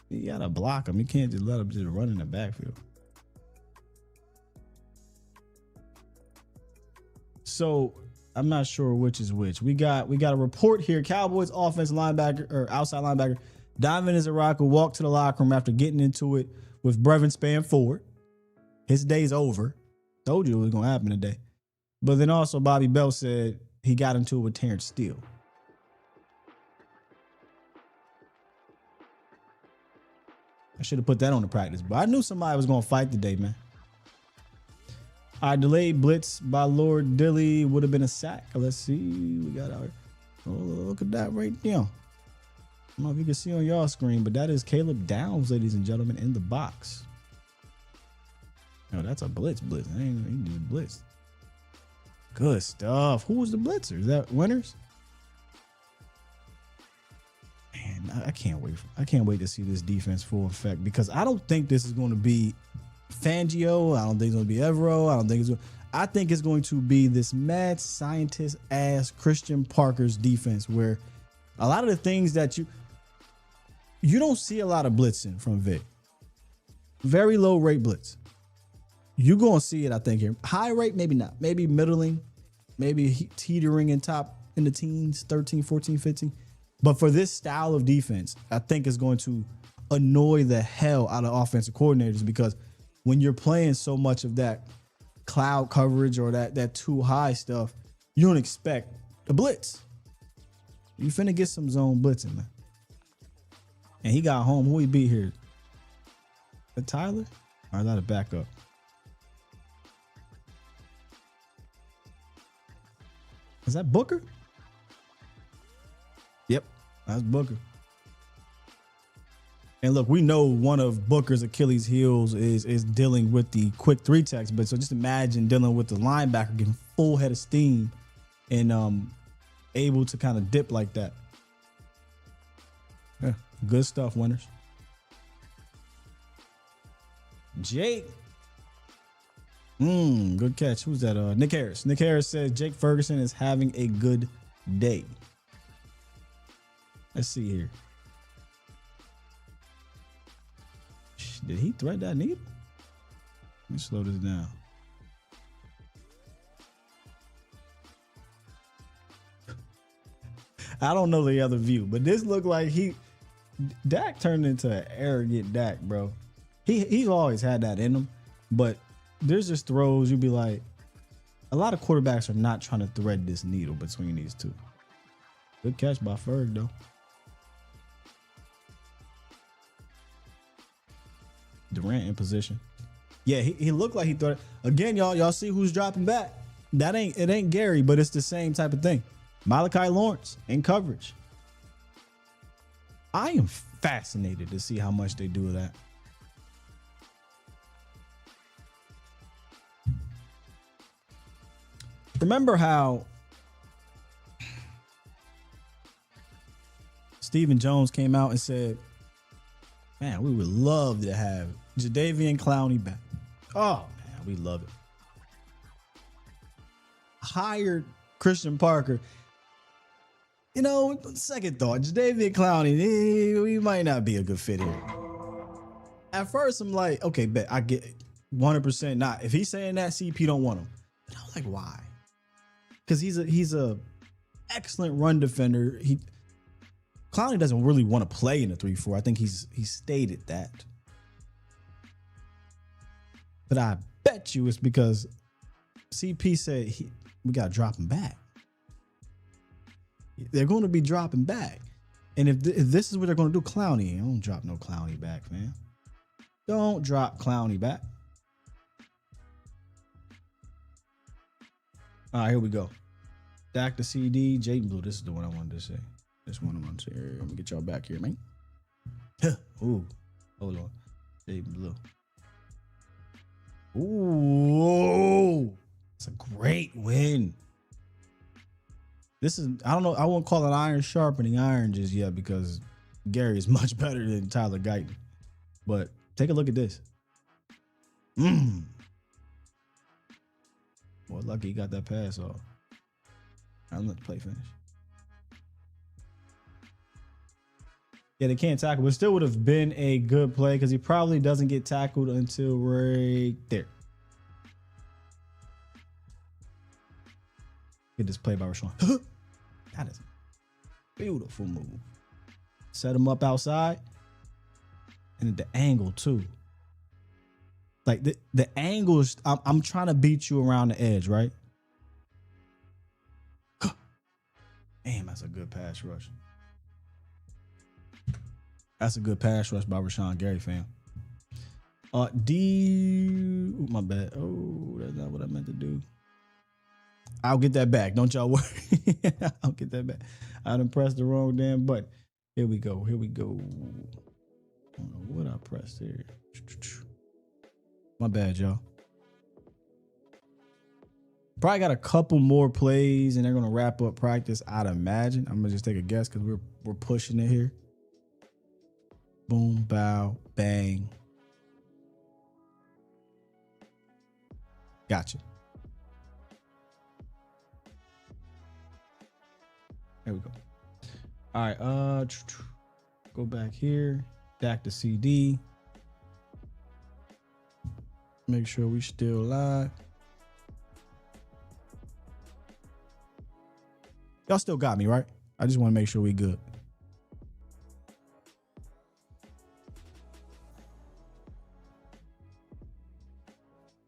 You gotta block him. You can't just let him just run in the backfield. So I'm not sure which is which. We got a report here. Cowboys offensive linebacker or outside linebacker Donovan Izaraku walked to the locker room after getting into it with Brevin Spanford. His day's over. Told you it was gonna happen today. But then also Bobby Bell said he got into it with Terrence Steele. I should have put that on the practice, but I knew somebody was going to fight today, man. All right, delayed blitz by Lord Dilly would have been a sack. Let's see. We got our, oh, look at that right there. I don't know if you can see on y'all screen, but that is Caleb Downs, ladies and gentlemen, in the box. No, that's a blitz. I ain't do blitz. Good stuff. Who was the blitzer? Is that Winters? Man, I can't wait. I can't wait to see this defense full effect, because I don't think this is going to be Fangio. I don't think it's going to be Evero. I think it's going to be this mad scientist ass Christian Parker's defense, where a lot of the things that you don't see a lot of blitzing from Vic. Very low rate blitz. You're going to see it, I think, here. High rate, maybe not. Maybe middling, maybe teetering in the teens, 13, 14, 15. But for this style of defense, I think it's going to annoy the hell out of offensive coordinators, because when you're playing so much of that cloud coverage or that too high stuff, you don't expect a blitz. You finna get some zone blitzing, man. And he got home. Who he beat here? A Tyler? Or is that a backup? Is that Booker? Yep, that's Booker. And look, we know one of Booker's Achilles heels is dealing with the quick 3-techs, but so just imagine dealing with the linebacker getting full head of steam and able to kind of dip like that. Yeah, good stuff, Winters. Jake. Good catch. Who's that? Nick Harris. Nick Harris says Jake Ferguson is having a good day. Let's see here. Did he thread that needle? Let me slow this down. I don't know the other view, but this looked like Dak turned into an arrogant Dak, bro. He's always had that in him, but there's just throws you'd be like, a lot of quarterbacks are not trying to thread this needle between these two. Good catch by Ferg, though. Durant in position. Yeah, he looked like he thought. Again, y'all see who's dropping back. It ain't Gary, but it's the same type of thing. Malachi Lawrence in coverage. I am fascinated to see how much they do of that. Remember how Stephen Jones came out and said, man, we would love to have Jadeveon Clowney back. Oh, man, we love it. Hired Christian Parker. You know, second thought, Jadeveon Clowney, he might not be a good fit here. At first, I'm like, okay, bet I get it. 100% not. If he's saying that, CP don't want him. But I'm like, why? Because he's a excellent run defender. Clowney doesn't really want to play in a 3-4. I think he's stated that. But I bet you it's because CP said we got to drop him back. They're going to be dropping back. And if this is what they're going to do, Clowney, don't drop no Clowney back, man. Don't drop Clowney back. All right, here we go. Dak to CD, Jaden Blue. This is the one I wanted to say. This one I wanted to say. Let me get y'all back here, man. Ooh, hold on. Jaden Blue. Ooh, it's a great win. This is, I don't know, I won't call it iron sharpening iron just yet because Gary is much better than Tyler Guyton. But take a look at this. Boy, lucky he got that pass off. I'm let the play finish. Yeah, they can't tackle, but still would have been a good play because he probably doesn't get tackled until right there. Get this play by Rashawn. That is a beautiful move. Set him up outside. And at the angle, too. Like, the angle is, I'm trying to beat you around the edge, right? Damn, that's a good pass rush. That's a good pass rush by Rashawn Gary, fam. Ooh, my bad. Oh, that's not what I meant to do. I'll get that back. Don't y'all worry. I'll get that back. I done pressed the wrong damn button. Here we go. Here we go. I don't know what I pressed here. My bad, y'all. Probably got a couple more plays and they're gonna wrap up practice, I'd imagine. I'm gonna just take a guess because we're pushing it here. Boom, bow, bang. Gotcha. There we go. All right, go back here. Back to CD. Make sure we still live. Y'all still got me, right? I just want to make sure we good.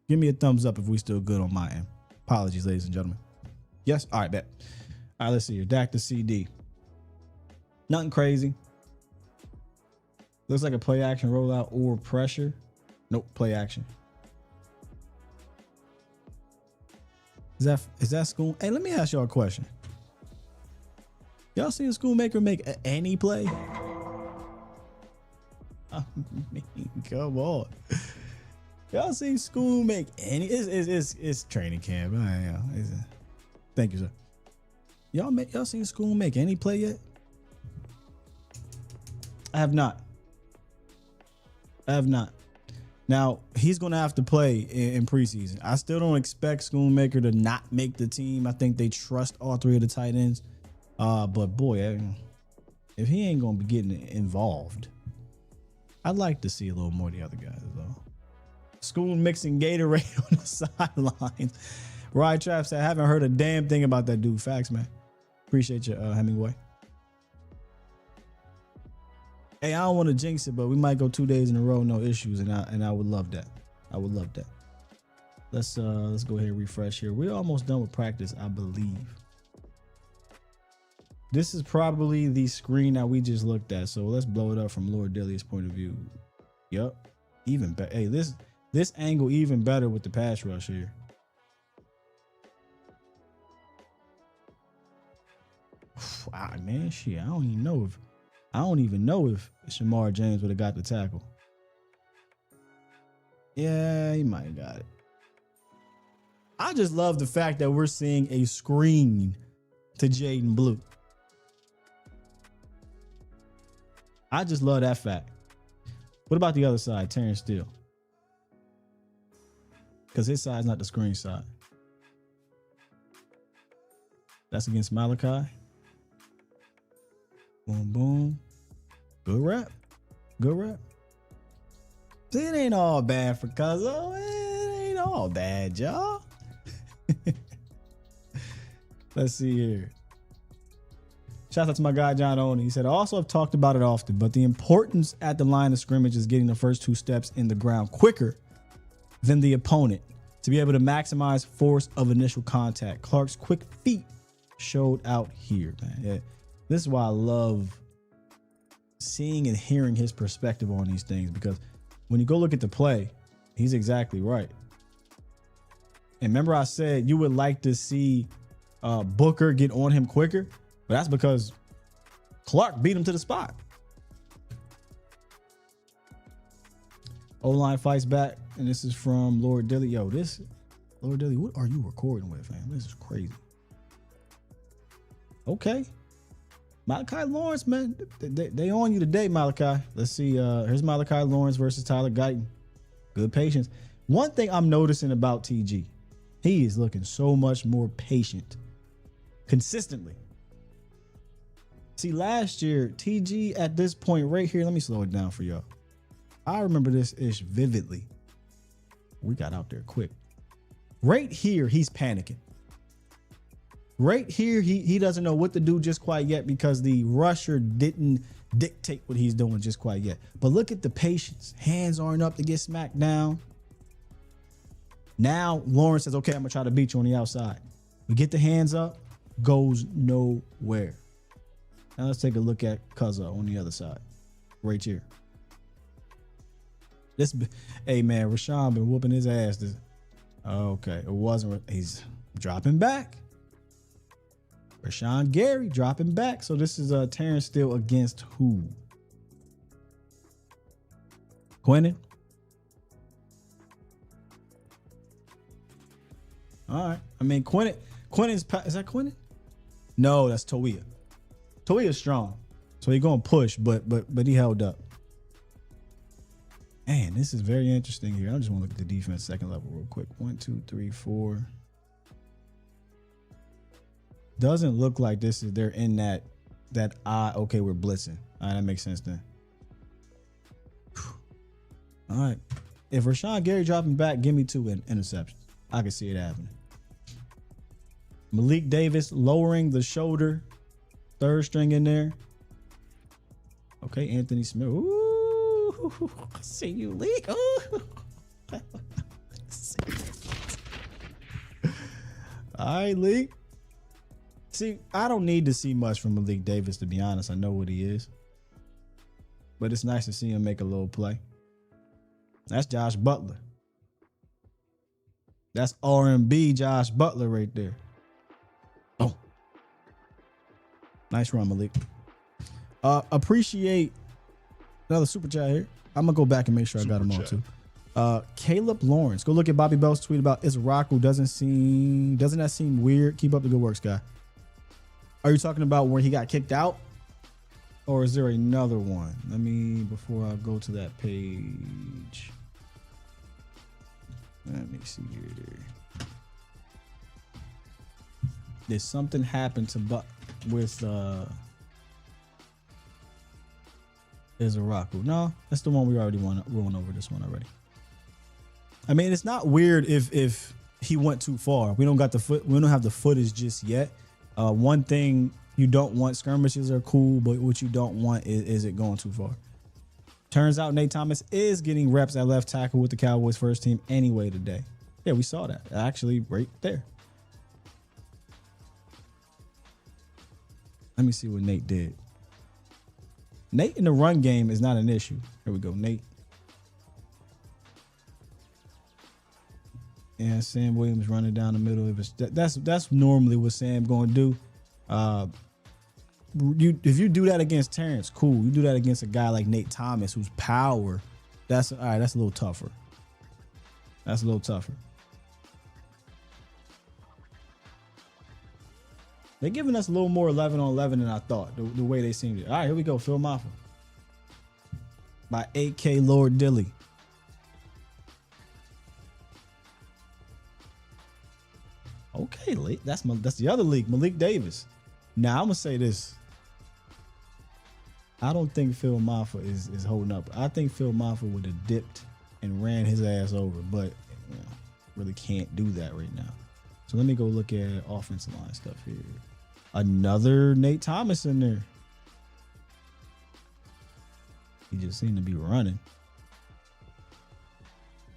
Give me a thumbs up if we still good on my end. Apologies, ladies and gentlemen. Yes? All right, bet. All right, let's see here. Dak to CD. Nothing crazy. Looks like a play action rollout or pressure. Nope, play action. Is that school? Hey, let me ask y'all a question. Y'all seen a Schoonmaker make any play? I mean, come on. Y'all seen Schoon make any? It's training camp. Thank you, sir. Y'all seen Schoon make any play yet? I have not. Now, he's going to have to play in preseason. I still don't expect Schoonmaker to not make the team. I think they trust all three of the tight ends. But boy, if he ain't going to be getting involved, I'd like to see a little more of the other guys, though. Schoon mixing Gatorade on the sidelines. Ryan Trapp said, I haven't heard a damn thing about that dude. Facts, man. Appreciate you, Hemingway. Hey, I don't want to jinx it, but we might go 2 days in a row, no issues, and I would love that. I would love that. Let's go ahead and refresh here. We're almost done with practice, I believe. This is probably the screen that we just looked at, so let's blow it up from Lord Dilly's point of view. Yup, even better. Hey, this angle even better with the pass rush here. Wow, man, shit, I don't even know if Shamar James would have got the tackle. Yeah, he might have got it. I just love the fact that we're seeing a screen to Jaden Blue. I just love that fact. What about the other side, Terrence Steele? Because his side's not the screen side. That's against Malachi. Boom, boom. Good rep. Good rep. See, it ain't all bad for Cuzzo. It ain't all bad, y'all. Let's see here. Shout out to my guy, John Oney. He said, I also have talked about it often, but the importance at the line of scrimmage is getting the first 2 steps in the ground quicker than the opponent to be able to maximize force of initial contact. Clark's quick feet showed out here, man. Yeah. This is why I love seeing and hearing his perspective on these things, because when you go look at the play, he's exactly right. And remember I said you would like to see Booker get on him quicker, but that's because Clark beat him to the spot. O-line fights back, and this is from Lord Dilly. Yo, Lord Dilly, what are you recording with, fam? This is crazy. Okay. Malachi Lawrence, man, they on you today, Malachi. Let's see. Here's Malachi Lawrence versus Tyler Guyton. Good patience. One thing I'm noticing about TG, he is looking so much more patient consistently. See, last year, TG at this point right here, let me slow it down for y'all. I remember this ish vividly. We got out there quick. Right here, he's panicking. Right here, he doesn't know what to do just quite yet because the rusher didn't dictate what he's doing just quite yet. But look at the patience. Hands aren't up to get smacked down. Now Lawrence says, okay, I'm going to try to beat you on the outside. We get the hands up. goes nowhere. Now let's take a look at Cuzzo on the other side, right here. Hey man, Rashawn been whooping his ass. Okay, it wasn't. He's dropping back. Rashawn Gary dropping back. So this is Terrence Steele against who? Quinnen. All right. I mean, Quinnen's, is that Quinnen? No, that's Toia. Toia's strong. So he's going to push, but he held up. Man, this is very interesting here. I just want to look at the defense second level real quick. 1, 2, 3, 4. Doesn't look like they're in that okay, we're blitzing. All right, that makes sense then. All right. If Rashawn Gary dropping back, give me 2 interceptions. I can see it happening. Malik Davis lowering the shoulder. Third string in there. Okay, Anthony Smith. Ooh, I see you, Leak. Ooh. All right, Leak. See, I don't need to see much from Malik Davis, to be honest. I know what he is. But it's nice to see him make a little play. That's Josh Butler. That's R&B Josh Butler right there. Oh. Nice run, Malik. Appreciate another super chat here. I'm going to go back and make sure I got them all too. Caleb Lawrence. Go look at Bobby Bell's tweet about Israku. Doesn't that seem weird? Keep up the good work, Sky. Are you talking about where he got kicked out? Or is there another one? Let me, before I go to that page. Let me see here. Did something happen with Izaraku? No, that's the one we already went over this one already. I mean, it's not weird if he went too far. We don't have the footage just yet. One thing you don't want, skirmishes are cool, but what you don't want is it going too far. Turns out Nate Thomas is getting reps at left tackle with the Cowboys first team anyway today. Yeah, we saw that actually right there. Let me see what Nate did. Nate in the run game is not an issue. Here we go, Nate. And Sam Williams running down the middle. That's normally what Sam going to do. If you do that against Terrence, cool. You do that against a guy like Nate Thomas, who's power. That's all right. That's a little tougher. That's a little tougher. They're giving us a little more 11 on 11 than I thought. The way they seemed to. All right, here we go. Phil Maffa by 8K Lord Dilly. Okay, that's the other league, Malik Davis. Now I'm gonna say this. I don't think Phil Maffa is holding up. I think Phil Maffa would have dipped and ran his ass over, but really can't do that right now. So let me go look at offensive line stuff here. Another Nate Thomas in there. He just seemed to be running.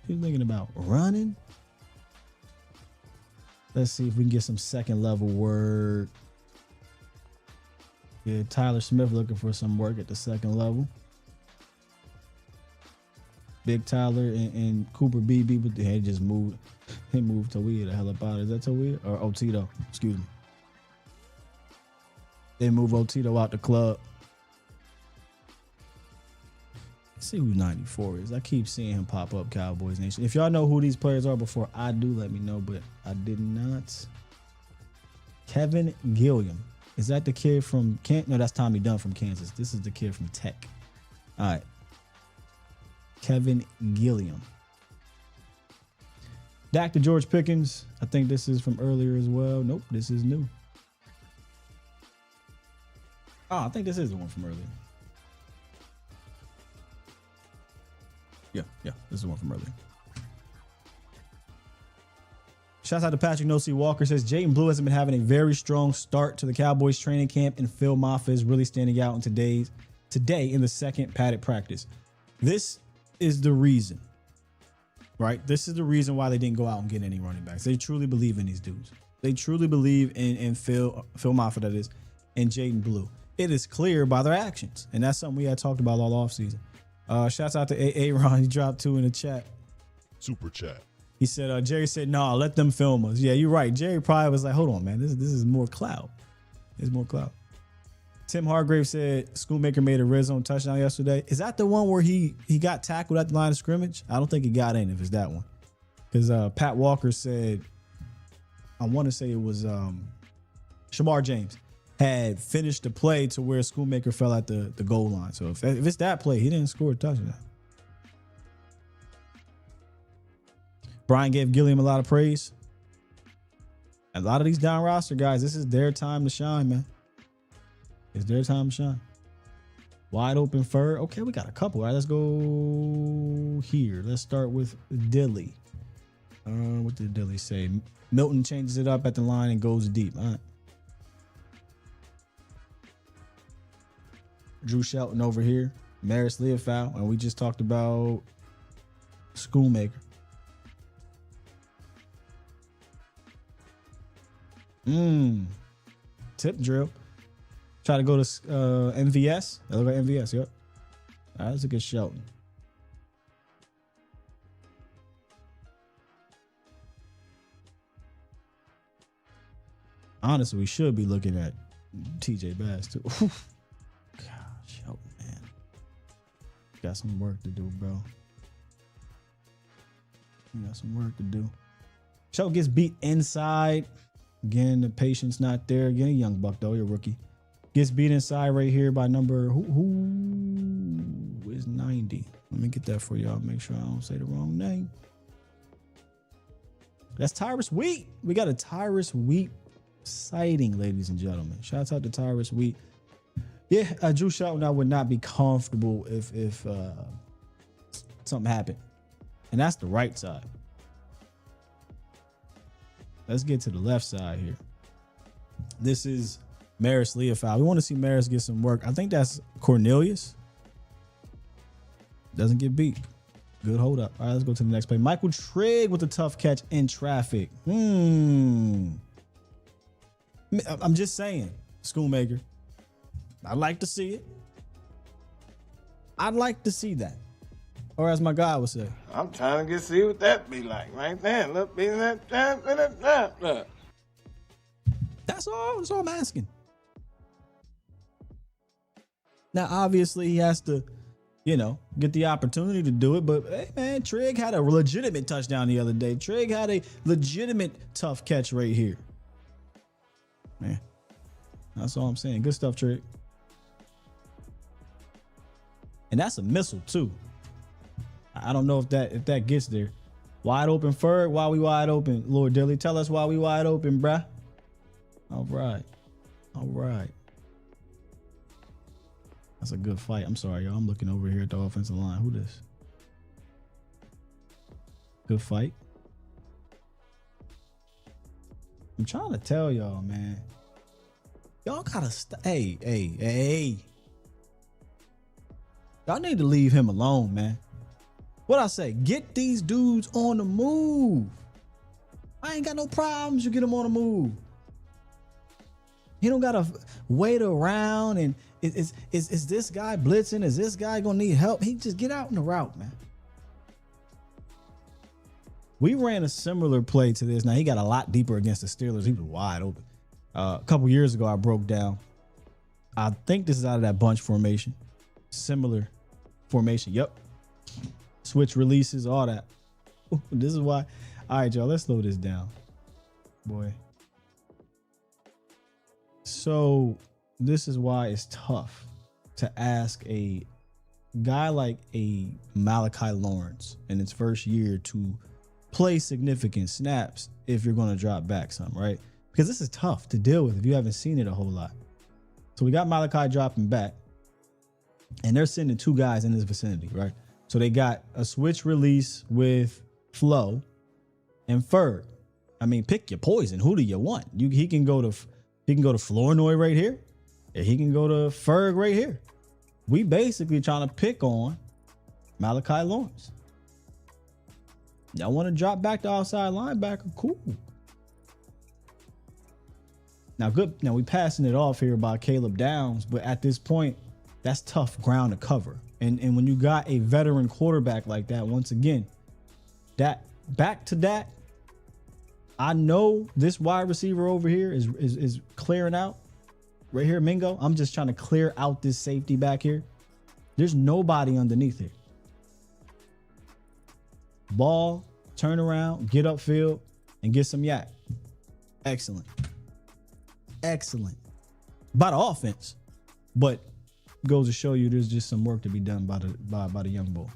He's thinking about running. Let's see if we can get some second level work. Yeah, Tyler Smith looking for some work at the second level. Big Tyler and Cooper BB, but they just moved. He moved Toia the hell up out. Is that Toia or Otito? Excuse me. They move Otito out the club. Let's see who 94 is. I keep seeing him pop up, Cowboys Nation. If y'all know who these players are before I do, let me know, but I did not. Kevin Gilliam. Is that the kid from Kansas? No, that's Tommy Dunn from Kansas. This is the kid from Tech. All right. Kevin Gilliam. Dr. George Pickens. I think this is from earlier as well. Nope, this is new. Oh, I think this is the one from earlier. Yeah, this is the one from earlier. Shouts out to Patrick No C Walker. Says Jayden Blue hasn't been having a very strong start to the Cowboys training camp, and Phil Maffa is really standing out today in the second padded practice. This is the reason, right? This is the reason why they didn't go out and get any running backs. They truly believe in these dudes. They truly believe in Phil Moffitt, that is, and Jaden Blue. It is clear by their actions, and that's something we had talked about all offseason. Shouts out to Aaron. He dropped 2 in the chat. Super chat. He said, Jerry said, no, let them film us. Yeah, you're right. Jerry probably was like, hold on, man. This is more clout. There's more clout. Tim Hargrave said Schoolmaker made a red zone touchdown yesterday. Is that the one where he got tackled at the line of scrimmage? I don't think he got in if it's that one. Because Pat Walker said, I want to say it was Shamar James had finished the play to where Schoolmaker fell at the goal line. So if it's that play, he didn't score a touchdown. Brian gave Gilliam a lot of praise. A lot of these down roster guys, this is their time to shine, man. It's their time to shine. Wide open Fur. Okay, we got a couple. All right, let's go here. Let's start with Dilly. What did Dilly say? Milton changes it up at the line and goes deep. All right. Drew Shelton over here. Maris Leofow. And we just talked about Schoolmaker. Tip drill. Try to go to MVS. I look at MVS. Yep. All right, let's look at Shelton. Honestly, we should be looking at TJ Bass too. God, Shelton, man. Got some work to do, bro. You got some work to do. Shelton gets beat inside. Again, the patience not there. Again, a young buck though, you're a rookie. Gets beat inside right here by number who is 90. Let me get that for y'all. Make sure I don't say the wrong name. That's Tyrus Wheat. We got a Tyrus Wheat sighting, ladies and gentlemen. Shouts out to Tyrus Wheat. Yeah, Drew Shelton, I would not be comfortable if something happened. And that's the right side. Let's get to the left side here. This is Maris Leofow. We want to see Maris get some work. I think that's Cornelius. Doesn't get beat. Good hold up. All right, let's go to the next play. Michael Trigg with a tough catch in traffic. I'm just saying, Schoolmaker. I'd like to see it. I'd like to see that. Or as my guy would say, I'm trying to see what that be like right there. Look, be that. Look. That's all. That's all I'm asking. Now, obviously, he has to, get the opportunity to do it. But, hey, man, Trigg had a legitimate touchdown the other day. Trigg had a legitimate tough catch right here. Man, that's all I'm saying. Good stuff, Trigg. And that's a missile, too. I don't know if that gets there. Wide open Ferg. Why we wide open? Lord Dilly, tell us why we wide open, bruh. All right. That's a good fight. I'm sorry, y'all. I'm looking over here at the offensive line. Who this? Good fight. I'm trying to tell y'all, man. Y'all gotta hey. Y'all need to leave him alone, man. What I say? Get these dudes on the move. I ain't got no problems. You get them on the move. He don't gotta wait around and is this guy blitzing? Is this guy gonna need help? He just get out in the route, man. We ran a similar play to this. Now he got a lot deeper against the Steelers. He was wide open. A couple years ago, I broke down. I think this is out of that bunch formation. Similar formation. Yep. Switch releases, all that. This is why. All right, y'all, let's slow this down. Boy. So this is why it's tough to ask a guy like a Malachi Lawrence in his first year to play significant snaps if you're going to drop back some, right? Because this is tough to deal with if you haven't seen it a whole lot. So we got Malachi dropping back, and they're sending two guys in this vicinity, right? So they got a switch release with Flo and Ferg. I mean, pick your poison. Who do you want? He can go to Flournoy right here, and he can go to Ferg right here. We basically trying to pick on Malachi Lawrence. Y'all want to drop back to outside linebacker? Cool. Now, good. Now we passing it off here by Caleb Downs, but at this point, that's tough ground to cover. And when you got a veteran quarterback like that, once again, that back to that, I know this wide receiver over here is clearing out. Right here, Mingo. I'm just trying to clear out this safety back here. There's nobody underneath here. Ball, turn around, get upfield, and get some yak. Excellent. Excellent. By the offense. But goes to show you there's just some work to be done by the young boy.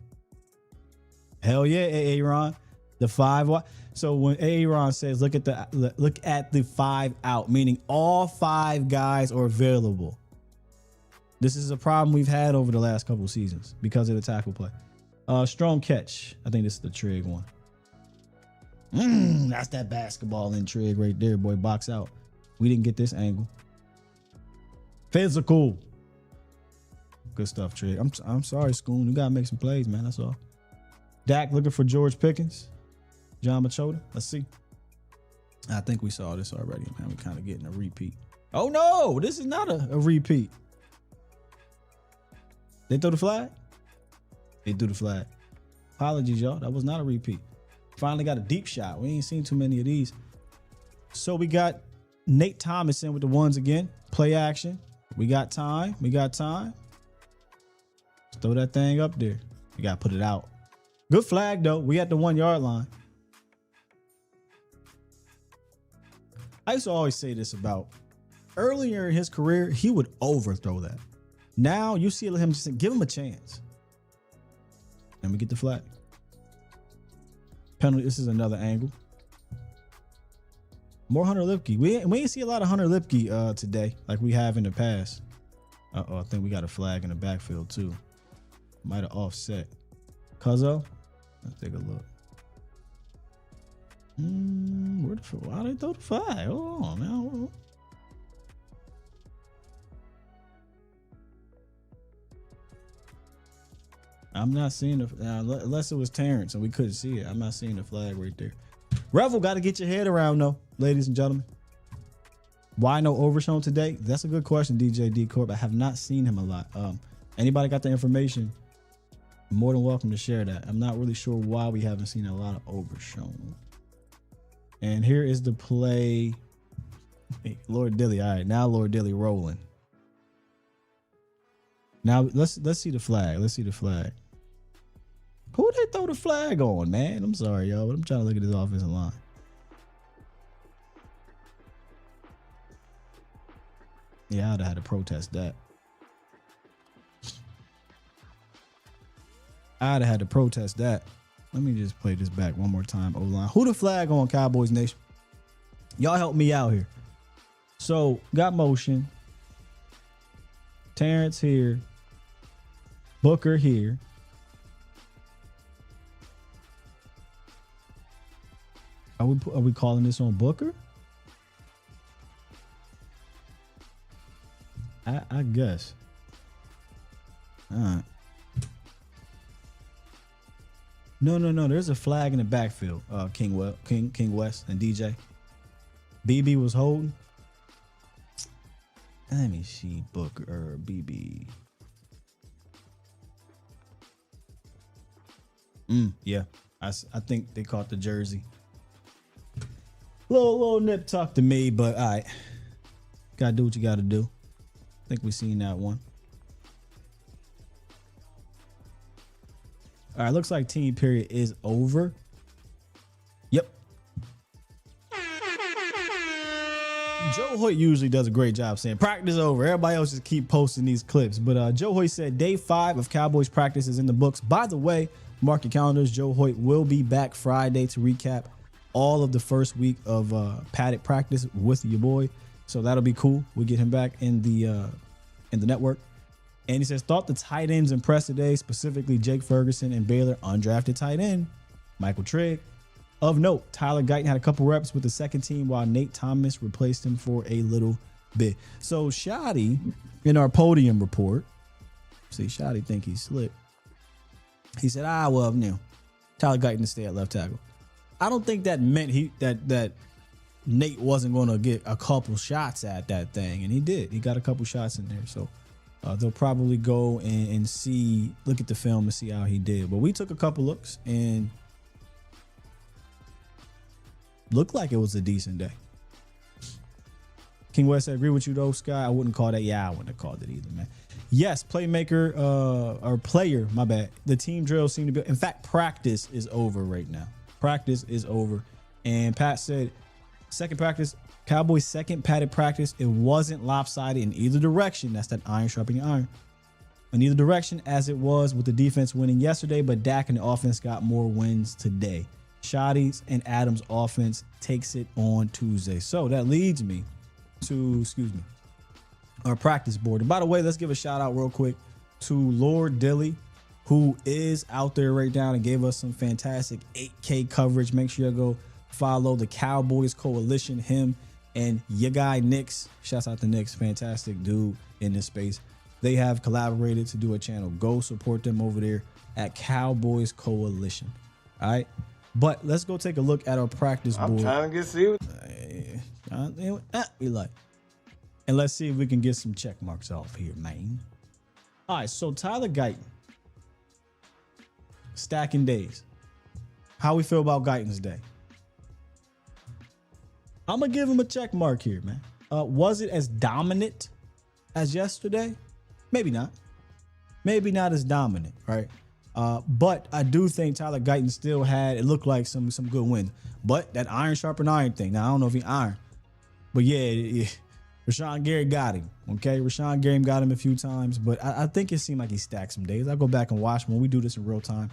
Hell yeah, Aaron. The 5. So when Aaron says look at the 5 out, meaning all 5 guys are available. This is a problem we've had over the last couple of seasons because of the tackle play. Strong catch. I think this is the trig one. That's that basketball intrigue right there, boy. Box out. We didn't get this angle. Physical. Good stuff, Trig. I'm sorry, Schoon. You gotta make some plays, man. That's all. Dak looking for George Pickens. John Machota. Let's see. I think we saw this already, man. We're kind of getting a repeat. Oh no, this is not a repeat. They throw the flag? They threw the flag. Apologies, y'all. That was not a repeat. Finally got a deep shot. We ain't seen too many of these. So we got Nate Thomas in with the ones again. Play action. We got time. Let's throw that thing up there. We got to put it out. Good flag, though. We at the 1 yard line. I used to always say this about earlier in his career, he would overthrow that. Now you see him just give him a chance. And we get the flag. Penalty. This is another angle. More Hunter Lipke. We ain't see a lot of Hunter Lipke today like we have in the past. I think we got a flag in the backfield too. Might have offset. Cuzzo. Let's take a look. Why they throw the flag? Hold on now. I'm not seeing the unless it was Terrence and we couldn't see it. I'm not seeing the flag right there. Revel, got to get your head around though, ladies and gentlemen. Why no Overshown today? That's a good question, DJ D Corp. I have not seen him a lot. Anybody got the information? More than welcome to share that. I'm not really sure why we haven't seen a lot of Overshown. And here is the play. Hey, Lord Dilly. All right, now Lord Dilly rolling. Now let's see the flag. Let's see the flag. Who they throw the flag on, man? I'm sorry, y'all, but I'm trying to look at this offensive line. Yeah, I'd have had to protest that. I'd have had to protest that. Let me just play this back one more time. O-line. Who the flag on, Cowboys Nation? Y'all help me out here. So, got motion. Terrence here. Booker here. Are we calling this on Booker? I guess. All right. No. There's a flag in the backfield. King West and DJ. BB was holding. Let me see Booker or BB. Yeah. I think they caught the jersey. Little nip tuck to me, but all right. Gotta do what you gotta do. I think we seen that one. All right, looks like team period is over. Yep. Joe Hoyt usually does a great job saying practice over. Everybody else just keep posting these clips. But Joe Hoyt said day 5 of Cowboys practice is in the books. By the way, mark your calendars. Joe Hoyt will be back Friday to recap all of the first week of padded practice with your boy. So that'll be cool. We'll get him back in the network. And he says, thought the tight ends impressed today, specifically Jake Ferguson and Baylor undrafted tight end, Michael Trigg. Of note, Tyler Guyton had a couple reps with the second team while Nate Thomas replaced him for a little bit. So Shotty, in our podium report, see, Shotty think he's slick. He said, well, Tyler Guyton to stay at left tackle. I don't think that meant that Nate wasn't going to get a couple shots at that thing, and he did. He got a couple shots in there. So they'll probably go and see, look at the film and see how he did. But we took a couple looks and looked like it was a decent day. King West, I agree with you though, Sky. I wouldn't call that. Yeah, I wouldn't have called it either, man. Yes, playmaker or player, my bad. The team drills seem to be, in fact, practice is over right now. Practice is over. And Pat said, second practice, Cowboys' second padded practice, it wasn't lopsided in either direction. That's that iron sharpening iron. In either direction, as it was with the defense winning yesterday, but Dak and the offense got more wins today. Shoddy's and Adams' offense takes it on Tuesday. So that leads me to, our practice board. And by the way, let's give a shout out real quick to Lord Dilly, who is out there right now and gave us some fantastic 8K coverage. Make sure you go follow the Cowboys Coalition, him and your guy Nix. Shouts out to Nix, fantastic dude in this space. They have collaborated to do a channel. Go support them over there at Cowboys Coalition. All right, but let's go take a look at our practice board. I'm trying to get serious. We like. And let's see if we can get some check marks off here, man. All right, so Tyler Guyton. Stacking days. How we feel about Guyton's day? I'm going to give him a check mark here, man. Was it as dominant as yesterday? Maybe not. Maybe not as dominant, right? But I do think Tyler Guyton still had, it looked like some good wins. But that iron sharpen iron thing, now I don't know if he iron. But yeah, Rashawn Gary got him. Okay, Rashawn Gary got him a few times, but I think it seemed like he stacked some days. I go back and watch when we do this in real time.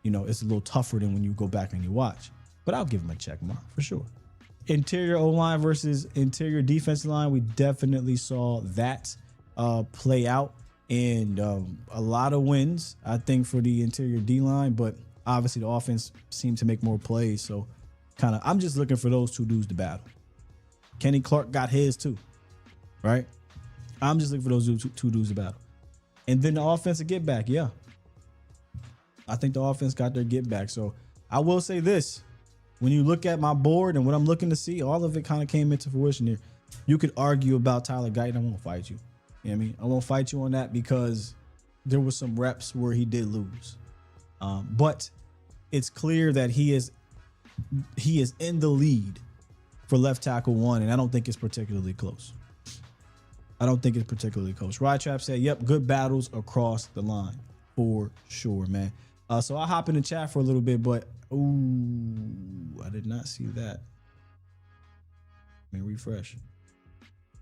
You know, it's a little tougher than when you go back and you watch. But I'll give him a check mark for sure. Interior O-line versus interior defensive line, we definitely saw that play out. And a lot of wins, I think, for the interior D-line. But obviously the offense seemed to make more plays. So I'm just looking for those two dudes to battle. Kenny Clark got his too, right? I'm just looking for those two dudes to battle. And then the offensive get back, yeah. I think the offense got their get back. So I will say this. When you look at my board and what I'm looking to see, all of it kind of came into fruition here. You could argue about Tyler Guyton. I won't fight you. You know what I mean? I won't fight you on that because there was some reps where he did lose. But it's clear that he is in the lead for left tackle one, and I don't think it's particularly close. Rod Trap said, yep, good battles across the line for sure, man. So I'll hop in the chat for a little bit, but I did not see that. Let me refresh.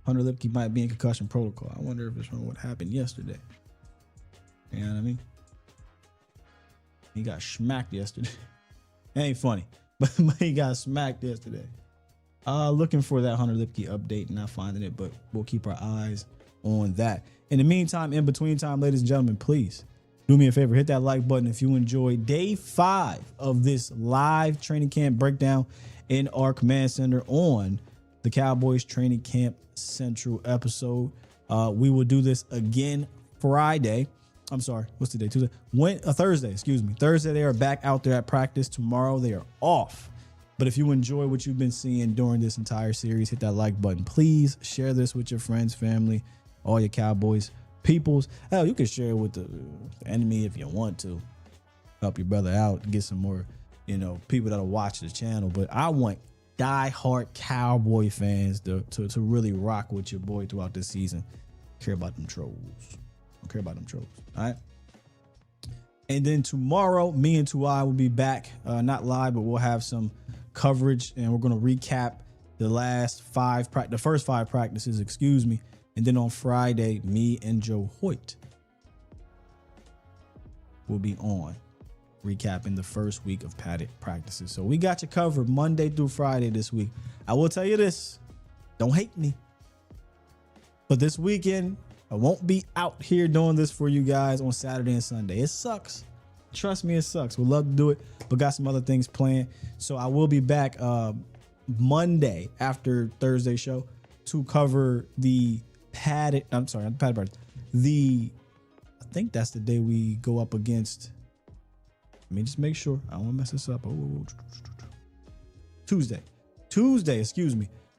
Hunter Lipke might be in concussion protocol. I wonder if it's from what happened yesterday. You know what I mean? He got smacked yesterday. It ain't funny, but he got smacked yesterday. Looking for that Hunter Lipke update, not finding it, but we'll keep our eyes on that. In the meantime, in between time, ladies and gentlemen, please do me a favor, hit that like button if you enjoyed day 5 of this live training camp breakdown in our command center on the Cowboys Training Camp Central episode. We will do this again Friday. I'm sorry, what's today? Tuesday? Thursday, excuse me. Thursday, they are back out there at practice. Tomorrow, they are off. But if you enjoy what you've been seeing during this entire series, hit that like button. Please share this with your friends, family, all your Cowboys peoples. Hell, you can share it with the enemy if you want to. Help your brother out, get some more, people that'll watch the channel. But I want die-hard Cowboy fans to really rock with your boy throughout this season. Care about them trolls. Don't care about them trolls. All right. And then tomorrow, me and Tuai will be back. Not live, but we'll have some coverage, and we're going to recap the first 5 practices, and then on Friday, me and Joe Hoyt will be on recapping the first week of padded practices. So we got you covered Monday through Friday this week. I will tell you this, don't hate me, but this weekend I won't be out here doing this for you guys on Saturday and Sunday. It sucks. Trust me, it sucks. We'd love to do it, but got some other things planned. So I will be back Monday after Thursday show to cover the padded. I'm sorry, not the padded practice. I think that's the day we go up against. Let me just make sure. I don't want to mess this up. Tuesday Tuesday,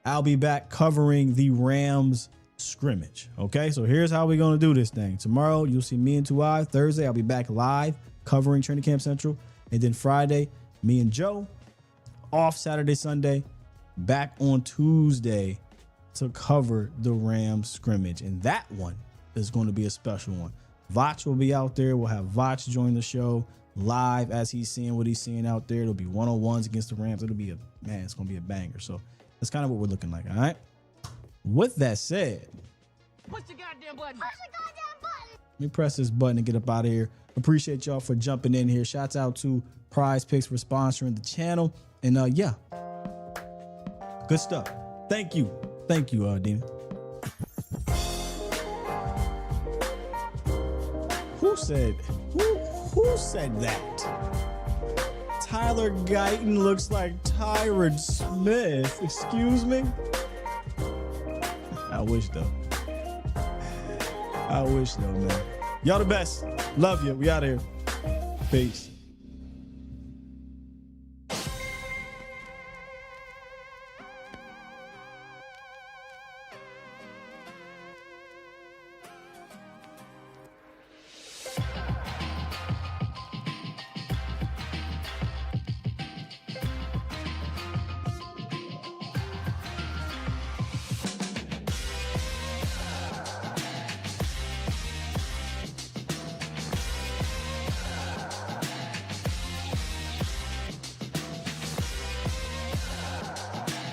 I'll be back covering the Rams scrimmage. Okay, so here's how we're going to do this thing. Tomorrow, you'll see me and Tuai. Thursday, I'll be back live covering Training Camp Central. And then Friday, me and Joe. Off Saturday, Sunday. Back on Tuesday to cover the Rams scrimmage. And that one is going to be a special one. Vach will be out there. We'll have Vach join the show live as he's seeing what he's seeing out there. It'll be one-on-ones against the Rams. It'll be it's going to be a banger. So that's kind of what we're looking like, all right? With that said, push the goddamn button. Let me press this button and get up out of here. Appreciate y'all for jumping in here. Shouts out to Prize Picks for sponsoring the channel. And yeah, good stuff. Thank you, Dina. Who said that? Tyler Guyton looks like Tyron Smith. Excuse me? I wish though, man. Y'all the best. Love you. We out of here. Peace.